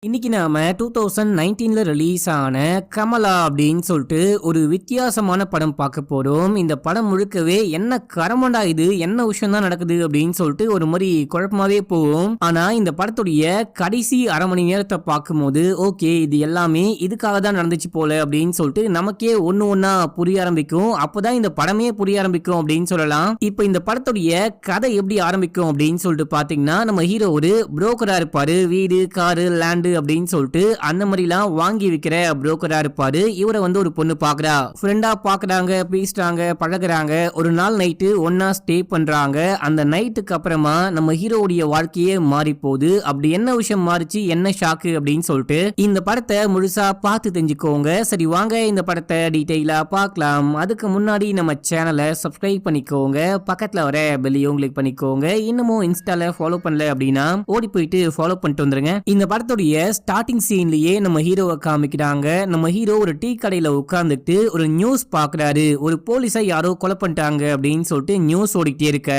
இன்னைக்கு நாம 2019ல ரிலீஸ் ஆன கமலா அப்படின்னு சொல்லிட்டு ஒரு வித்தியாசமான படம் பார்க்க போறோம். இந்த படம் முழுக்கவே என்ன கரமண்டா இது, என்ன விஷயம் தான் நடக்குது அப்படின்னு சொல்லிட்டு ஒரு மாதிரி குழப்பமாவே போகும். ஆனா இந்த படத்துடைய கடைசி அரை மணி நேரத்தை பார்க்கும்போது ஓகே இது எல்லாமே இதுக்காக தான் நடந்துச்சு போல அப்படின்னு சொல்லிட்டு நமக்கே ஒன்னு ஒன்னா புரிய ஆரம்பிக்கும். அப்பதான் இந்த படமே புரிய ஆரம்பிக்கும் அப்படின்னு சொல்லலாம். இப்ப இந்த படத்துடைய கதை எப்படி ஆரம்பிக்கும் அப்படின்னு சொல்லிட்டு பாத்தீங்கன்னா, நம்ம ஹீரோ ஒரு புரோக்கரா இருப்பாரு. வீடு, காரு, லேண்டு அப்படின்னு சொல்லிட்டு அந்த மாதிரிலாம் வாங்கி விற்கிற புரோக்கரா இருப்பாரு. இவரை வந்து ஒரு பொண்ணு பாக்குறா. ஃப்ரெண்டா பாக்குறாங்க, பேசுறாங்க, பழகுறாங்க. ஒரு நாள் நைட்டு ஒன்னா ஸ்டே பண்றாங்க. அந்த நைட்டுக்கு அப்புறமா நம்ம ஹீரோவுடைய வாழ்க்கையே மாறி போகுது. அப்படி என்ன விஷயம் மாறிச்சு, என்ன ஷாக்கு அப்படின்னு சொல்லிட்டு இந்த படத்தை முழுசா பார்த்து தெரிஞ்சுக்கோங்க. சரி வாங்க இந்த படத்தை டீடைலா பார்க்கலாம். அதுக்கு முன்னாடி நம்ம சேனலை சப்ஸ்கிரைப் பண்ணிக்கோங்க. பக்கத்துல வர பெல்லையும் கிளிக் பண்ணிக்கோங்க. இன்னமும் இன்ஸ்டால ஃபாலோ பண்ணல அப்படின்னா ஓடி போயிட்டு ஃபாலோ பண்ணிட்டு வந்துருங்க. இந்த படத்துடைய ஸ்டார்டிங் சீன்லயே நம்ம ஹீரோவை காமிக்கிறாங்க. நம்ம ஹீரோ ஒரு டீ கடையில உட்கார்ந்துட்டு ஒரு நியூஸ் பாக்குறாரு. ஒரு போலீஸை யாரோ கொலை பண்ணிட்டாங்க அப்படின்னு சொல்லிட்டு நியூஸ் ஓடிட்டே இருக்க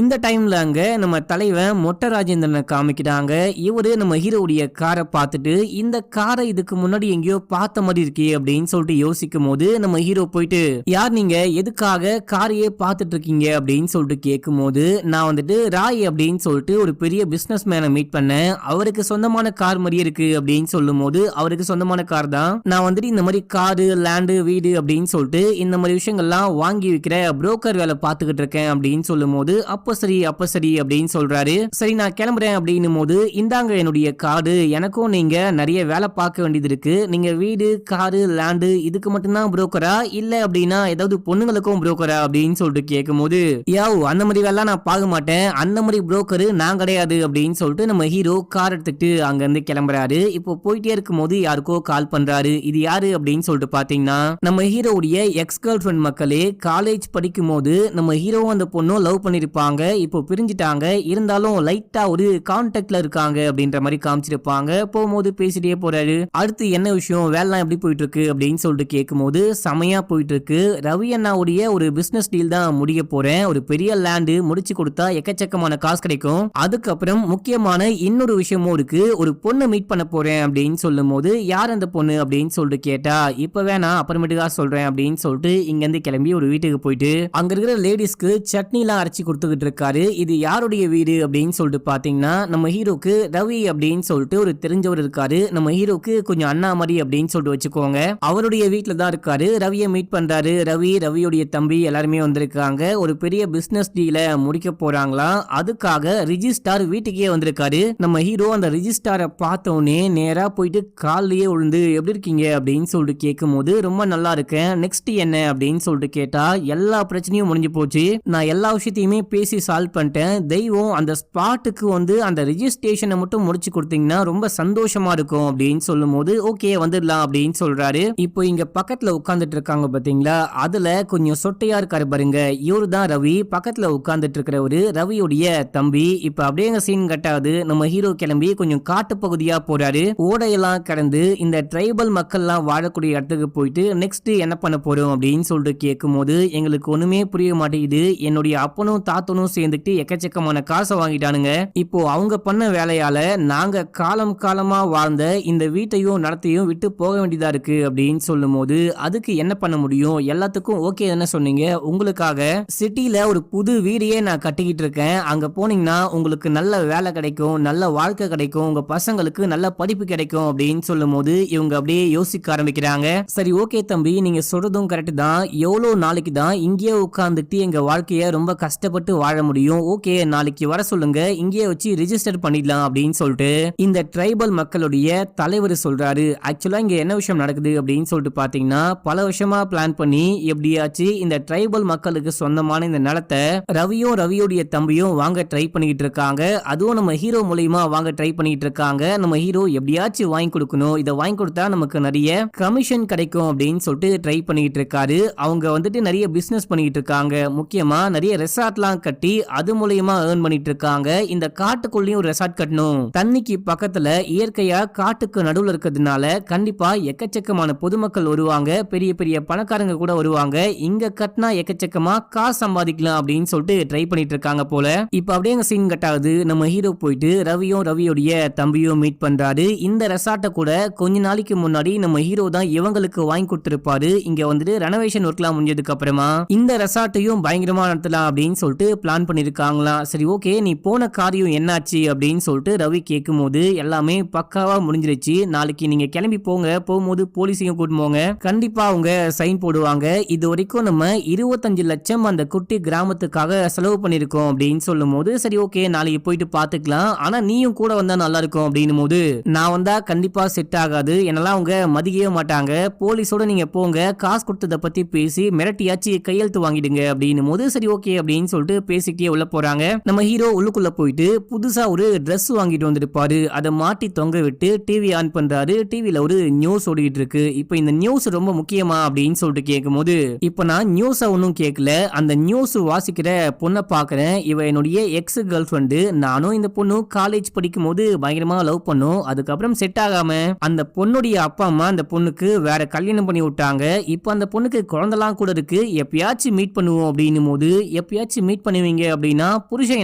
இந்த டைம்ல அங்க நம்ம தலைவன் மொட்டை ராஜேந்திரனை காமிக்கிறாங்க. இவரு நம்ம ஹீரோவுடைய காரை பார்த்துட்டு இந்த காரை இதுக்கு முன்னாடி எங்கேயோ பார்த்த மாதிரி இருக்கே அப்படின்னு சொல்லிட்டு யோசிக்கும் போது நம்ம ஹீரோ போயிட்டு, யார் நீங்க, எதுக்காக காரையே பார்த்துட்டு இருக்கீங்க அப்படின்னு சொல்லிட்டு கேட்கும் போது, நான் வந்துட்டு ராய் அப்படின்னு சொல்லிட்டு ஒரு பெரிய பிசினஸ் மேனை மீட் பண்ணேன். அவருக்கு சொந்தமான கார் மாதிரி இருக்கு அப்படின்னு சொல்லும் போது, அவருக்கு சொந்தமான கார் தான். நான் வந்துட்டு இந்த மாதிரி காரு, லேண்டு, வீடு அப்படின்னு சொல்லிட்டு இந்த மாதிரி விஷயங்கள்லாம் வாங்கி விற்கிற புரோக்கர் வேலை பார்த்துக்கிட்டு இருக்கேன் அப்படின்னு சொல்லும் போது, அப்ப சரி அப்படின்னு சொல்றாரு. சரி நான் கிளம்புறேன் அப்படின்னும் போது, இந்தாங்க என்னுடைய கார்டு, எனக்கும் நீங்க நிறைய வேலை பார்க்க வேண்டியது இருக்கு. நீங்க வீடு, காரு, லேண்டு இதுக்கு மட்டும்தான் புரோக்கரா, இல்ல அப்படின்னா ஏதாவது பொண்ணுங்களுக்கும் புரோக்கரா அப்படின்னு சொல்லிட்டு கேட்கும் போது, யாவ் அந்த மாதிரி வேலை நான் பார்க்க மாட்டேன், அந்த மாதிரி புரோக்கரு நான் கிடையாது அப்படின்னு சொல்லிட்டு நம்ம ஹீரோ கார் எடுத்துட்டு அங்க இருந்து கிளம்புறாரு. இப்போ போயிட்டே இருக்கும் போது யாருக்கோ கால் பண்றாரு. இது யாரு அப்படின்னு சொல்லிட்டு பாத்தீங்கன்னா, நம்ம ஹீரோவுடைய எக்ஸ் கேர்ள் ஃபிரெண்ட் மக்களே. காலேஜ் படிக்கும் போது நம்ம ஹீரோவும் அந்த பொண்ணும் லவ் பண்ணிருப்பாங்க. இப்போ பிரிஞ்சிட்டாங்க. இருந்தாலும் லைட்டா ஒரு கான்டாக்ட்ல இருக்காங்க அப்படின்ற மாதிரி காமிச்சிருப்பாங்க. போகும்போது பேசிட்டே போறாரு. அடுத்து என்ன விஷயம், வேலை எப்படி போயிட்டு இருக்கு அப்படின்னு சொல்லிட்டு கேட்கும் போது, செமையா போயிட்டு இருக்கு. ரவி அண்ணாவுடைய ஒரு பிசினஸ் டீல் தான் முடிய போறேன். ஒரு பெரிய லேண்டு முடிச்சு கொடுத்தா எக்கச்சக்கமான காசு கிடைக்கும். அதுக்கப்புறம் முக்கியமான இன்னொரு விஷயமும் இருக்கு. ஒரு பொண்ணு மீட் பண்ண போறேன் அப்படின்னு சொல்லும் போது, யார் அந்த பொண்ணு அப்படின்னு சொல்லிட்டு கேட்டா, இப்ப வேணா அப்புறமேட்டுக்கா சொல்றேன் அப்படின்னு சொல்லிட்டு இங்க இருந்து கிளம்பி ஒரு வீட்டுக்கு போயிட்டு அங்க இருக்கிற லேடிஸ்க்கு சட்னி எல்லாம் அரைச்சி கொடுத்துக்கிட்டு இருக்காரு. இது யாருடைய வீடு அப்படின்னு சொல்லிட்டு பாத்தீங்கன்னா, நம்ம ஹீரோக்கு ரவி அப்படின்னு சொல்லிட்டு ஒரு தெரிஞ்சவர் இருக்காரு. நம்ம ஹீரோக்கு கொஞ்சம் அண்ணா மாதிரி அப்படின்னு சொல்லிட்டு வச்சுக்கோங்க. அவருடைய வீட்டுல தான் இருக்காரு. ரவியை மீட் பண்றாரு. ரவியுடைய தம்பி எல்லாருமே வந்திருக்காங்க. ஒரு பெரிய பிசினஸ் டீல முடிக்க போறாங்களா, அதுக்காக ரிஜிஸ்டார் வீட்டுக்கே வந்திருக்காரு. நம்ம ஹீரோ அந்த ரிஜிஸ்டாரை பார்த்தோன்னே நேரா போயிட்டு கால்லயே விழுந்து, எப்படி இருக்கீங்க அப்படின்னு சொல்லிட்டு கேட்கும் போது, ரொம்ப நல்லா இருக்கேன், நெக்ஸ்ட் என்ன அப்படின்னு சொல்லிட்டு கேட்டா, எல்லா பிரச்சனையும் முடிஞ்சு போச்சு, நான் எல்லா விஷயத்தையுமே பேசி சால்வ் பண்ணிட்டேன், தெய்வம் அந்த ஸ்பாட்டுக்கு வந்து அந்த ரிஜிஸ்ட்ரேஷனை மட்டும் முடிச்சு கொடுத்தீங்கன்னா ரொம்ப சந்தோஷமா இருக்கும் அப்படின்னு சொல்லும் போது, ஓகே வந்துடலாம் அப்படின்னு சொல்றாரு. இப்போ இங்க பக்கத்துல உட்கார்ந்துட்டு இருக்காங்க பாத்தீங்களா, அதுல கொஞ்சம் சொட்டையா இருக்காரு பாருங்க, இவரு தான் ரவி. பக்கத்துல உட்கார்ந்துட்டு இருக்கிறவரு ரவியுடைய தம்பி. இப்ப அப்படியே சீன் கட்டாது. நம்ம ஹீரோ கிளம்பி கொஞ்சம் காட்டு பகுதியா போறாரு. ஓடையெல்லாம் கடந்து இந்த ட்ரைபல் மக்கள்லாம் வாழக்கூடிய இடத்துக்கு போயிட்டு நெக்ஸ்ட் என்ன பண்ண போறோம் அப்படின்னு சொல்லிட்டு கேட்கும் போது, எங்களுக்கு ஒண்ணுமே புரிய மாட்டேங்குது, என்னுடைய அப்பனும் தாத்தனும் சேர்ந்துட்டு எக்கச்சக்கமான காசை வாங்கிட்டானுங்க. இப்போ அவங்க பண்ண வேலையால நாங்க காலம் காலமா வாழ்ந்த இந்த வீட்டையும் நடத்தையும் விட்டு போக வேண்டியதா இருக்கு அப்படின்னு சொல்லும் போது, அதுக்கு என்ன பண்ண முடியும், எல்லாத்துக்கும் ஓகே என்ன சொன்னீங்க, உங்களுக்காக சிட்டில ஒரு புது வீடையே நான் கட்டிக்கிட்டு இருக்கேன், அங்க போனீங்கன்னா உங்களுக்கு நல்ல வேலை கிடைக்கும், நல்ல வாழ்க்கை கிடைக்கும், உங்க பசங்களுக்கு நல்ல படிப்பு கிடைக்கும் அப்படின்னு சொல்லும் போது இவங்க அப்படியே யோசிக்க ஆரம்பிக்கிறாங்க. சரி ஓகே தம்பி, நீங்க சொல்றதும் கரெக்ட் தான், எவ்வளவு நாளைக்கு தான் இங்கேயே உட்கார்ந்துட்டு எங்க வாழ்க்கைய ரொம்ப கஷ்டப்பட்டு வாழ முடியும், ஓகே நாளைக்கு வர சொல்லுங்க, இங்கேயே வச்சு ரிஜிஸ்டர் பண்ணிடலாம் அப்படின்னு சொல்லிட்டு இந்த ட்ரைபல் மக்களுடைய தலைவர் சொல்றாரு. ஆக்சுவலா இங்க என்ன விஷயம் நடக்குது அப்படின்னு சொல்லிட்டு பாத்தீங்கன்னா, பல வருஷமா பிளான் பண்ணி எப்படியாச்சு இந்த ட்ரைபல் மக்களுக்கு சொந்தமான இந்த நிலத்தை ரவியுடைய தம்பியும் வாங்க ட்ரை பண்ணிக்கிட்டு இருக்காங்க. அதுவும் நம்ம ஹீரோ மூலமா வாங்க ட்ரை பண்ணிட்டு இருக்காங்க. நம்ம ஹீரோ எப்படியாச்சும் வாங்கி கொடுக்கணும், இதை வாங்கி கொடுத்தா நமக்கு நிறைய கமிஷன் கிடைக்கும் அப்படின்னு சொல்லிட்டு ட்ரை பண்ணிட்டு இருக்காரு. அவங்க வந்துட்டு நிறைய பிசினஸ் பண்ணிட்டு இருக்காங்க. முக்கியமா நிறைய ரெசார்ட்லாம் கட்டி அது மூலமா ஏர்ன் பண்ணிட்டு இருக்காங்க. இந்த காட்டுக்குள்ளேயும் ரெசார்ட் கட்டணும், தண்ணிக்கு பக்கத்துல இயற்கையா காட்டுக்கு நடுவுல இருக்கிறதுனால கண்டிப்பா எக்கச்சக்கமான பொதுமக்கள் வருவாங்க, பெரிய பெரிய பணக்காரங்க கூட வருவாங்க, இங்க கட்டினா எக்கச்சக்கமா காசு சம்பாதிக்கலாம் அப்படின்னு சொல்லிட்டு ட்ரை பண்ணிட்டு இருக்காங்க போல. இப்ப அப்படியே சீன் கட் ஆகுது. நம்ம ஹீரோ போயிட்டு ரவியுடைய தம்பியும் மீட் பண்ண பண்றாரு. இந்த ரெசார்ட்டை கூட கொஞ்ச நாளைக்கு முன்னாடி நம்ம ஹீரோ தான் இவங்களுக்கு வாங்கி கொடுத்திருப்பாரு. இங்க வந்துட்டு ரெனோவேஷன் ஒர்க்லாம் முடிஞ்சதுக்கு அப்புறமா இந்த ரெசார்ட்டையும் பயங்கரமா நடத்தலாம் அப்படின்னு சொல்லிட்டு பிளான் பண்ணிருக்காங்களாம். சரி ஓகே, நீ போன காரியம் என்னாச்சு அப்படின்னு சொல்லிட்டு ரவி கேட்கும் போது எல்லாமே பக்காவா முடிஞ்சிருச்சு. நாளைக்கு நீங்க கிளம்பி போங்க, போகும்போது போலீஸையும் கூட்டு போங்க, கண்டிப்பா அவங்க சைன் போடுவாங்க. இது வரைக்கும் நம்ம 25 லட்சம் அந்த குட்டி கிராமத்துக்காக செலவு பண்ணிருக்கோம் அப்படின்னு சொல்லும் போது சரி ஓகே நாளைக்கு போயிட்டு பாத்துக்கலாம், ஆனா நீயும் கூட வந்தா நல்லா இருக்கும் அப்படின்னு போது நான் வந்தா கண்டிப்பா செட் ஆகாது, என்னெல்லாம் அவங்க மதிக்கவே மாட்டாங்க, போலீஸோட நீங்க போங்க, காசு கொடுத்ததை பத்தி பேசி மிரட்டியாச்சு கையெழுத்து வாங்கிடுங்க அப்படின்னு போது சரி ஓகே அப்படின்னு சொல்லிட்டு பேசிக்கிட்டே உள்ள போறாங்க. நம்ம ஹீரோ உள்ளுக்குள்ள போயிட்டு புதுசா ஒரு Dress வாங்கிட்டு வந்திருப்பாரு. அதை மாட்டி தொங்க விட்டு டிவி ஆன் பண்றாரு. டிவில ஒரு நியூஸ் ஓடிட்டு இருக்கு. இப்போ இந்த நியூஸ் ரொம்ப முக்கியமா அப்படின்னு சொல்லிட்டு கேட்கும் போது இப்போ நான் நியூஸ ஒன்னும் கேட்கல, அந்த நியூஸ் வாசிக்கிற பொண்ணை பாக்குறேன், இவ என்னுடைய எக்ஸ் கேர்ள் ஃப்ரெண்டு, நானும் இந்த பொண்ணு காலேஜ் படிக்கும் போது பயங்கரமா லவ் பண்ணோம், அதுக்கப்புறம் செட் ஆகாம அந்த பொண்ணுடைய அப்பா அம்மா அந்த பொண்ணுக்கு வேற கல்யாணம் பண்ணி விட்டாங்க, இப்போ அந்த பொண்ணுக்கு குழந்தைலாம் கூட இருக்கு, எப்பயாச்சும் மீட் பண்ணுவோம் அப்படின்னு போது எப்பயாச்சும் மீட் பண்ணுவீங்க அப்படின்னா புருஷன்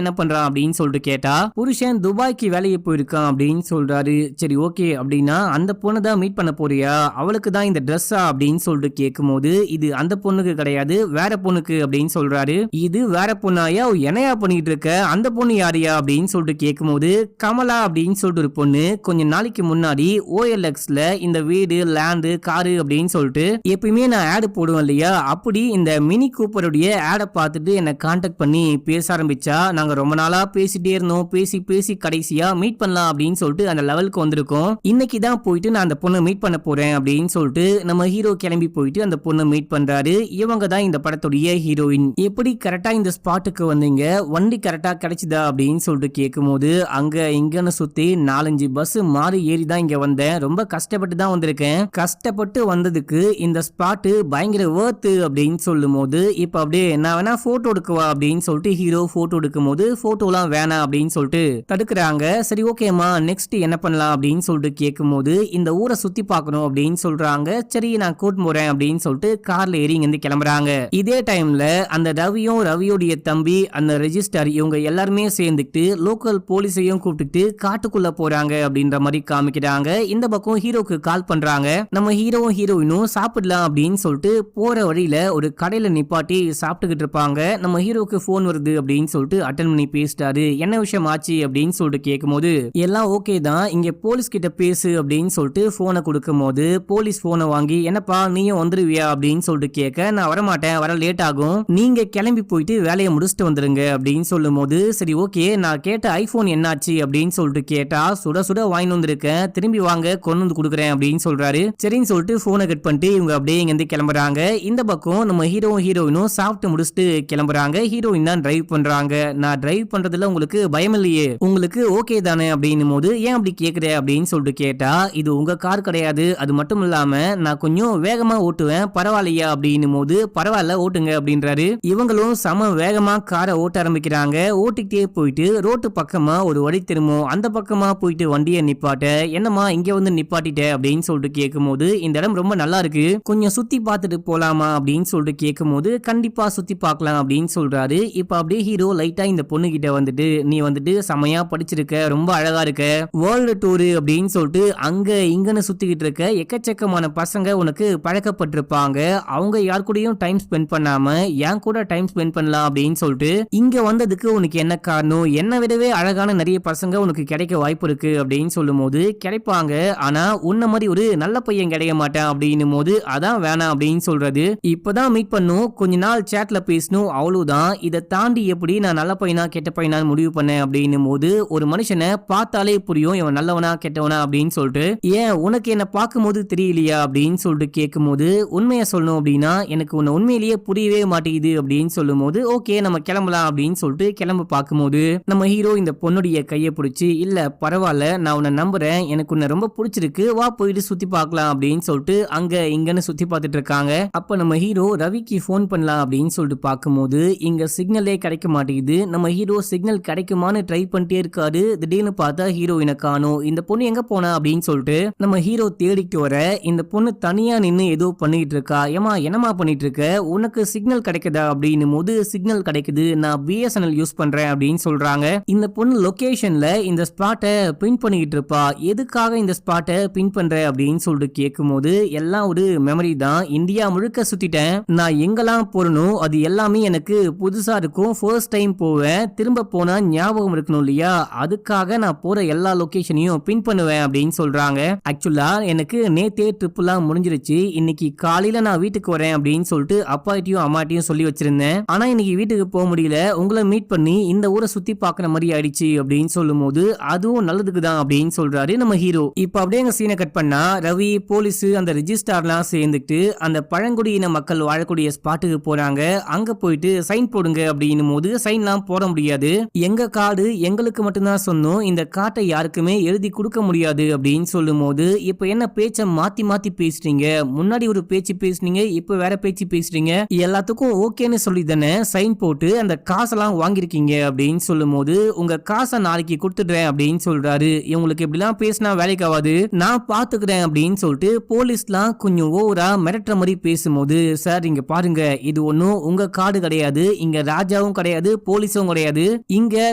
என்ன பண்றான் அப்படின்னு சொல்லிட்டு கேட்டா புருஷன் துபாய்க்கு வேலைக்கு போயிருக்கான் அப்படின்னு சொல்றாரு. சரி ஓகே அப்படின்னா அந்த பொண்ணு தான் மீட் பண்ண போறியா, அவளுக்கு தான் இந்த ட்ரெஸ்ஸா அப்படின்னு சொல்லிட்டு கேட்கும் போது இது அந்த பொண்ணுக்கு கிடையாது வேற பொண்ணுக்கு அப்படின்னு சொல்றாரு. இது வேற பொண்ணாயா, என்னையா பண்ணிட்டு இருக்க, அந்த பொண்ணு யாரையா அப்படின்னு சொல்லிட்டு கேட்கும் போது கமலா அப்படின்னு சொல்லிட்டு ஒரு பொண்ணு கொஞ்ச நாளைக்கு முன்னாடி OLXல இந்த வீடு லேண்டு காரு அப்படின்னு சொல்லிட்டு எப்பயுமே நான் ஆட் போடுவேன் இல்லையா, அப்படி இந்த மினி கூப்பருடைய ஆடை பார்த்துட்டு என்ன கான்டாக்ட் பண்ணி பேச ஆரம்பிச்சா. நாங்க ரொம்ப நாளா பேசிட்டே இருந்தோம், பேசி பேசி கடைசியா மீட் பண்ணலாம் அப்படின்னு சொல்லிட்டு அந்த லெவலுக்கு வந்திருக்கோம். இன்னைக்கு தான் போயிட்டு நான் அந்த பொண்ணை மீட் பண்ண போறேன் அப்படின்னு சொல்லிட்டு நம்ம ஹீரோ கிளம்பி போயிட்டு அந்த பொண்ணை மீட் பண்றாரு. இவங்க தான் இந்த படத்துடைய ஹீரோயின். எப்படி கரெக்டா இந்த ஸ்பாட்டுக்கு வந்தீங்க, வண்டி கரெக்டா கிடைச்சுதா அப்படின்னு சொல்லிட்டு கேட்கும் போது அங்க இங்கன்னு சுத்தி 4-5 பஸ் மாறி ஏறி தான் இங்க வந்தேன், ரொம்ப கஷ்டப்பட்டு தான் வந்திருக்கேன், கஷ்டப்பட்டு வந்ததுக்கு இந்த ஸ்பாட்டு பயங்கர வர்த்து அப்படின்னு சொல்லும் போது இப்ப அப்படியே நான் வேணா போட்டோ எடுக்கவா அப்படின்னு சொல்லிட்டு ஹீரோ போட்டோ எடுக்கும் போது போட்டோலாம் வேணாம் அப்படின்னு சொல்லிட்டு தடுக்கிறாங்க. சரி ஓகேமா நெக்ஸ்ட் என்ன பண்ணலாம் அப்படின்னு சொல்லிட்டு கேட்கும் போது இந்த ஊரை சுத்தி பார்க்கணும் அப்படின்னு சொல்றாங்க. சரி நான் கூட்டு போறேன் அப்படின்னு சொல்லிட்டு கார்ல ஏறி இங்கிருந்து கிளம்புறாங்க. இதே டைம்ல அந்த ரவியும் ரவியோடைய தம்பி அந்த ரெஜிஸ்டர் இவங்க எல்லாருமே சேர்ந்துட்டு லோக்கல் போலீஸையும் கூப்பிட்டு காட்டுக்குள்ள போறாங்க அப்படின்ற மாதிரி காமிக்கிறாங்க. இந்த பக்கம் ஹீரோக்கு கால் பண்றாங்க. நம்ம ஹீரோவும் ஹீரோயினும் சாப்பிடலாம் அப்படின்னு சொல்லிட்டு போற வழியில ஒரு கடையில நிப்பாட்டி சாப்பிட்டுக்கிட்டு இருப்பாங்க. நம்ம ஹீரோக்கு போன் வருது அப்படின்னு சொல்லிட்டு அட்டன் பண்ணி பேசிட்டாரு. என்ன விஷயம் ஆச்சு அப்படின்னு சொல்லிட்டு கேட்கும் போது எல்லாம் ஓகே தான், இங்க போலீஸ் கிட்ட பேசு அப்படின்னு சொல்லிட்டு போனை கொடுக்கும் போது போலீஸ் போனை வாங்கி என்னப்பா நீயும் வந்துருவியா அப்படின்னு சொல்லிட்டு கேட்க நான் வரமாட்டேன், வர லேட் ஆகும், நீங்க கிளம்பி போயிட்டு வேலையை முடிச்சுட்டு வந்துருங்க அப்படின்னு சொல்லும் போது சரி ஓகே நான் கேட்ட ஐபோன் என்னாச்சு அப்படின்னு சொல்லிட்டு கேட்டா சுட சுட வாங்கி வந்திருக்கேன், திரும்பி வாங்க கொண்டு வந்து கொடுக்குறேன் அப்படின்னு சொல்றாரு. சரின்னு சொல்லிட்டு போனை கட் பண்ணிட்டு இவங்க அப்படியே இங்க இருந்து கிளம்புறாங்க. இந்த பக்கம் நம்ம ஹீரோவும் ஹீரோயினும் சாப்பிட்டு முடிச்சுட்டு கிளம்புறாங்க. ஹீரோயின் தான் டிரைவ் பண்றாங்க. நான் டிரைவ் பண்றதுல உங்களுக்கு பயம் இல்லையே, உங்களுக்கு ஓகே தானே அப்படின்னும் போது ஏன் அப்படி கேக்குற அப்படின்னு சொல்லிட்டு கேட்டா இது உங்க கார் கிடையாது, அது மட்டும் இல்லாம நான் கொஞ்சம் வேகமா ஓட்டுவேன் பரவாயில்லையா அப்படின்னும் போது பரவாயில்ல ஓட்டுங்க அப்படின்றாரு. இவங்களும் சம வேகமா காரை ஓட்ட ஆரம்பிக்கிறாங்க. ஓட்டிக்கிட்டே போயிட்டு ரோட்டு பக்கமா ஒரு வழி திரும்பும், அந்த பக்கமா போயிட்டு வண்டியை நிப்பாட்ட என்னமா இங்க வந்து நிப்பாட்டிட்ட அப்படின்னு சொல்லிட்டு கேட்கும் போது இந்த இடம் ரொம்ப நல்லா இருக்கு, கொஞ்சம் சுத்தி பார்த்துட்டு போலாமா அப்படின்னு சொல்லிட்டு கேட்கும் போது கண்டிப்பா சுத்தி பார்க்கலாம் அப்படின்னு சொல்றாரு. இப்ப அப்படியே ஹீரோ லைட்டா இந்த பொண்ணு கிட்ட வந்துட்டு நீ வந்துட்டு செமையா படிச்சிருக்க, ரொம்ப அழகா இருக்க, வேர்ல்டு டூர் அப்படின்னு சொல்லிட்டு அங்க இங்கன்னு சுத்திக்கிட்டு இருக்க, எக்கச்சக்கமான பசங்க உனக்கு பழக்கப்பட்டிருப்பாங்க, அவங்க யார் கூடயும் டைம் ஸ்பெண்ட் பண்ணாம என் கூட டைம் ஸ்பெண்ட் பண்ணலாம் அப்படின்னு சொல்லிட்டு இங்க வந்ததுக்கு உனக்கு என்ன காரணம், என்ன விடவே அழகான நிறைய பசங்க உனக்கு கிடைக்க வாய்ப்பு இருக்கு அப்படின்னு சொல்லும் போது கிடைப்பாங்க, ஆனா உன்ன மாதிரி ஒரு நல்ல பையன் கிடைக்க மாட்டான் அப்படின்னும் போது அதான் வேணாம் அப்படின்னு சொல்றது. இப்பதான் மீட் பண்ணும், கொஞ்ச நாள் சேட்ல பேசணும், அவ்வளவுதான், இதை தாண்டி எப்படி நான் நல்ல பையனா கெட்ட பையனா முடிவு பண்ணேன் அப்படின்னும் போது ஒரு மனுஷனை பார்த்தாலே புரியும் இவன் நல்லவனா கெட்டவனா அப்படின்னு சொல்லிட்டு ஏன் உனக்கு என்ன பார்க்கும்போது தெரியலையா அப்படின்னு சொல்லிட்டு கேட்கும் போது உண்மையை சொல்லணும் அப்படின்னா எனக்கு உன்னை உண்மையிலேயே புரியவே மாட்டேங்குது அப்படின்னு சொல்லும் போது ஓகே நம்ம கிளம்பலாம் அப்படின்னு சொல்லிட்டு கிளம்ப பார்க்கும்போது நம்ம ஹீரோ இந்த பொண்ணுடைய கையை பிடிச்சி இல்ல பரவாயில்ல நான் உன்னை நம்புறேன், எனக்கு உன்னை ரொம்ப பிடிச்சிருக்கு, வா போயிட்டு சுத்தி பார்க்கலாம் அப்படின்னு சொல்லிட்டு அங்க இங்கன்னு சுத்தி பார்த்துட்டு இருக்காங்க. அப்ப நம்ம ஹீரோ ரவிக்கு போன் பண்ணலாம் அப்படின்னு சொல்லிட்டு பார்க்கும்போது இங்க சிக்னலே கிடைக்க மாட்டேங்குது. நம்ம ஹீரோ சிக்னல் கிடைக்குமான்னு ட்ரை பண்ணிட்டே இருக்காரு. திடீர்னு பார்த்தா ஹீரோயினை காணோம். இந்த பொண்ணு எங்க போனா அப்படின்னு சொல்லிட்டு நம்ம ஹீரோ தேடிட்டு வர இந்த பொண்ணு தனியா நின்னு ஏதோ பண்ணிட்டு இருக்கா. ஏமா என்னமா பண்ணிட்டு இருக்க, உனக்கு சிக்னல் கிடைக்குதா அப்படின்னும் போது சிக்னல் கிடைக்குது, நான் BSNL யூஸ் பண்றேன் அப்படின்னு சொல்றாங்க. இந்த பொண்ணு லொகேஷன்ல இந்த ஸ்பாட்டை பின் பண்ணிக்கிட்டு இருப்பா. எதுக்காக இந்த ஸ்பாட்டை பின் பண்ற அப்படின்னு சொல்லிட்டு கேட்கும்போது எல்லாம் ஒரு மெமரி தான். இந்தியா முழுக்க சுத்திட்டேன். நான் எங்கெல்லாம் போறணும் அது எல்லாமே எனக்கு புதுசா இருக்கும். ஃபர்ஸ்ட் டைம் போவேன். திரும்ப போனா ஞாபகம் இருக்கணும் இல்லையா? அதுக்காக நான் போற எல்லா லொகேஷனையும் பின் பண்ணுவேன் அப்படின்னு சொல்றாங்க. ஆக்சுவலா எனக்கு நேத்தே ட்ரிப்லாம் முடிஞ்சிருச்சு. இன்னைக்கு காலையில நான் வீட்டுக்கு வரேன் அப்படின்னு சொல்லிட்டு அப்பாட்டையும் அம்மாட்டையும் சொல்லி வச்சிருந்தேன். ஆனா இன்னைக்கு வீட்டுக்கு போக முடியல. உங்களை மீட் பண்ணி இந்த ஊரை சுத்தி பாக்குற மாதிரி ஆயிடுச்சு அப்படின்னு சொல்லும் போது அதுவும் நல்லதுக்கு தான் அப்படின்னு சொல்றாரு நம்ம ஹீரோ. இப்ப அப்படியே எங்க சீனை கட் பண்ணா ரவி போலீஸ் அந்த ரெஜிஸ்டார்லாம் சேர்ந்துட்டு அந்த பழங்குடியின மக்கள் வாழக்கூடிய ஸ்பாட்டுக்கு போறாங்க. அங்க போயிட்டு சைன் போடுங்க அப்படின்னும் போது சைன்லாம் போட முடியாது. எங்க காடு எங்களுக்கு மட்டும்தான் சொன்னோம். இந்த காட்டை யாருக்குமே எழுதி கொடுக்க முடியாது அப்படின்னு சொல்லும் போது இப்ப என்ன பேச்ச மாத்தி மாத்தி பேசுறீங்க? முன்னாடி ஒரு பேச்சு பேசுனீங்க, இப்ப வேற பேச்சு பேசுறீங்க. எல்லாத்துக்கும் ஓகேன்னு சொல்லி தானே சைன் போட்டு அந்த காசெல்லாம் வாங்கிருக்கீங்க அப்படின்னு சொல்லும் போது உங்க காசை நாளைக்கு கொடுத்துடுறேன் அப்படின்னு சொல்றாரு. இவங்களுக்கு இப்படிலாம் பேசினா வேலைக்கு ஆகாது, நான் பாத்துக்கிறேன் அப்படின்னு சொல்லிட்டு போலீஸ்லாம் கொஞ்சம் ஓவரா மிரட்டுற மாதிரி பேசும்போது, சார் இங்க பாருங்க, இது ஒன்னும் உங்க காடு கிடையாது, இங்க ராஜாவும் கிடையாது, போலீஸும் கிடையாது, இங்க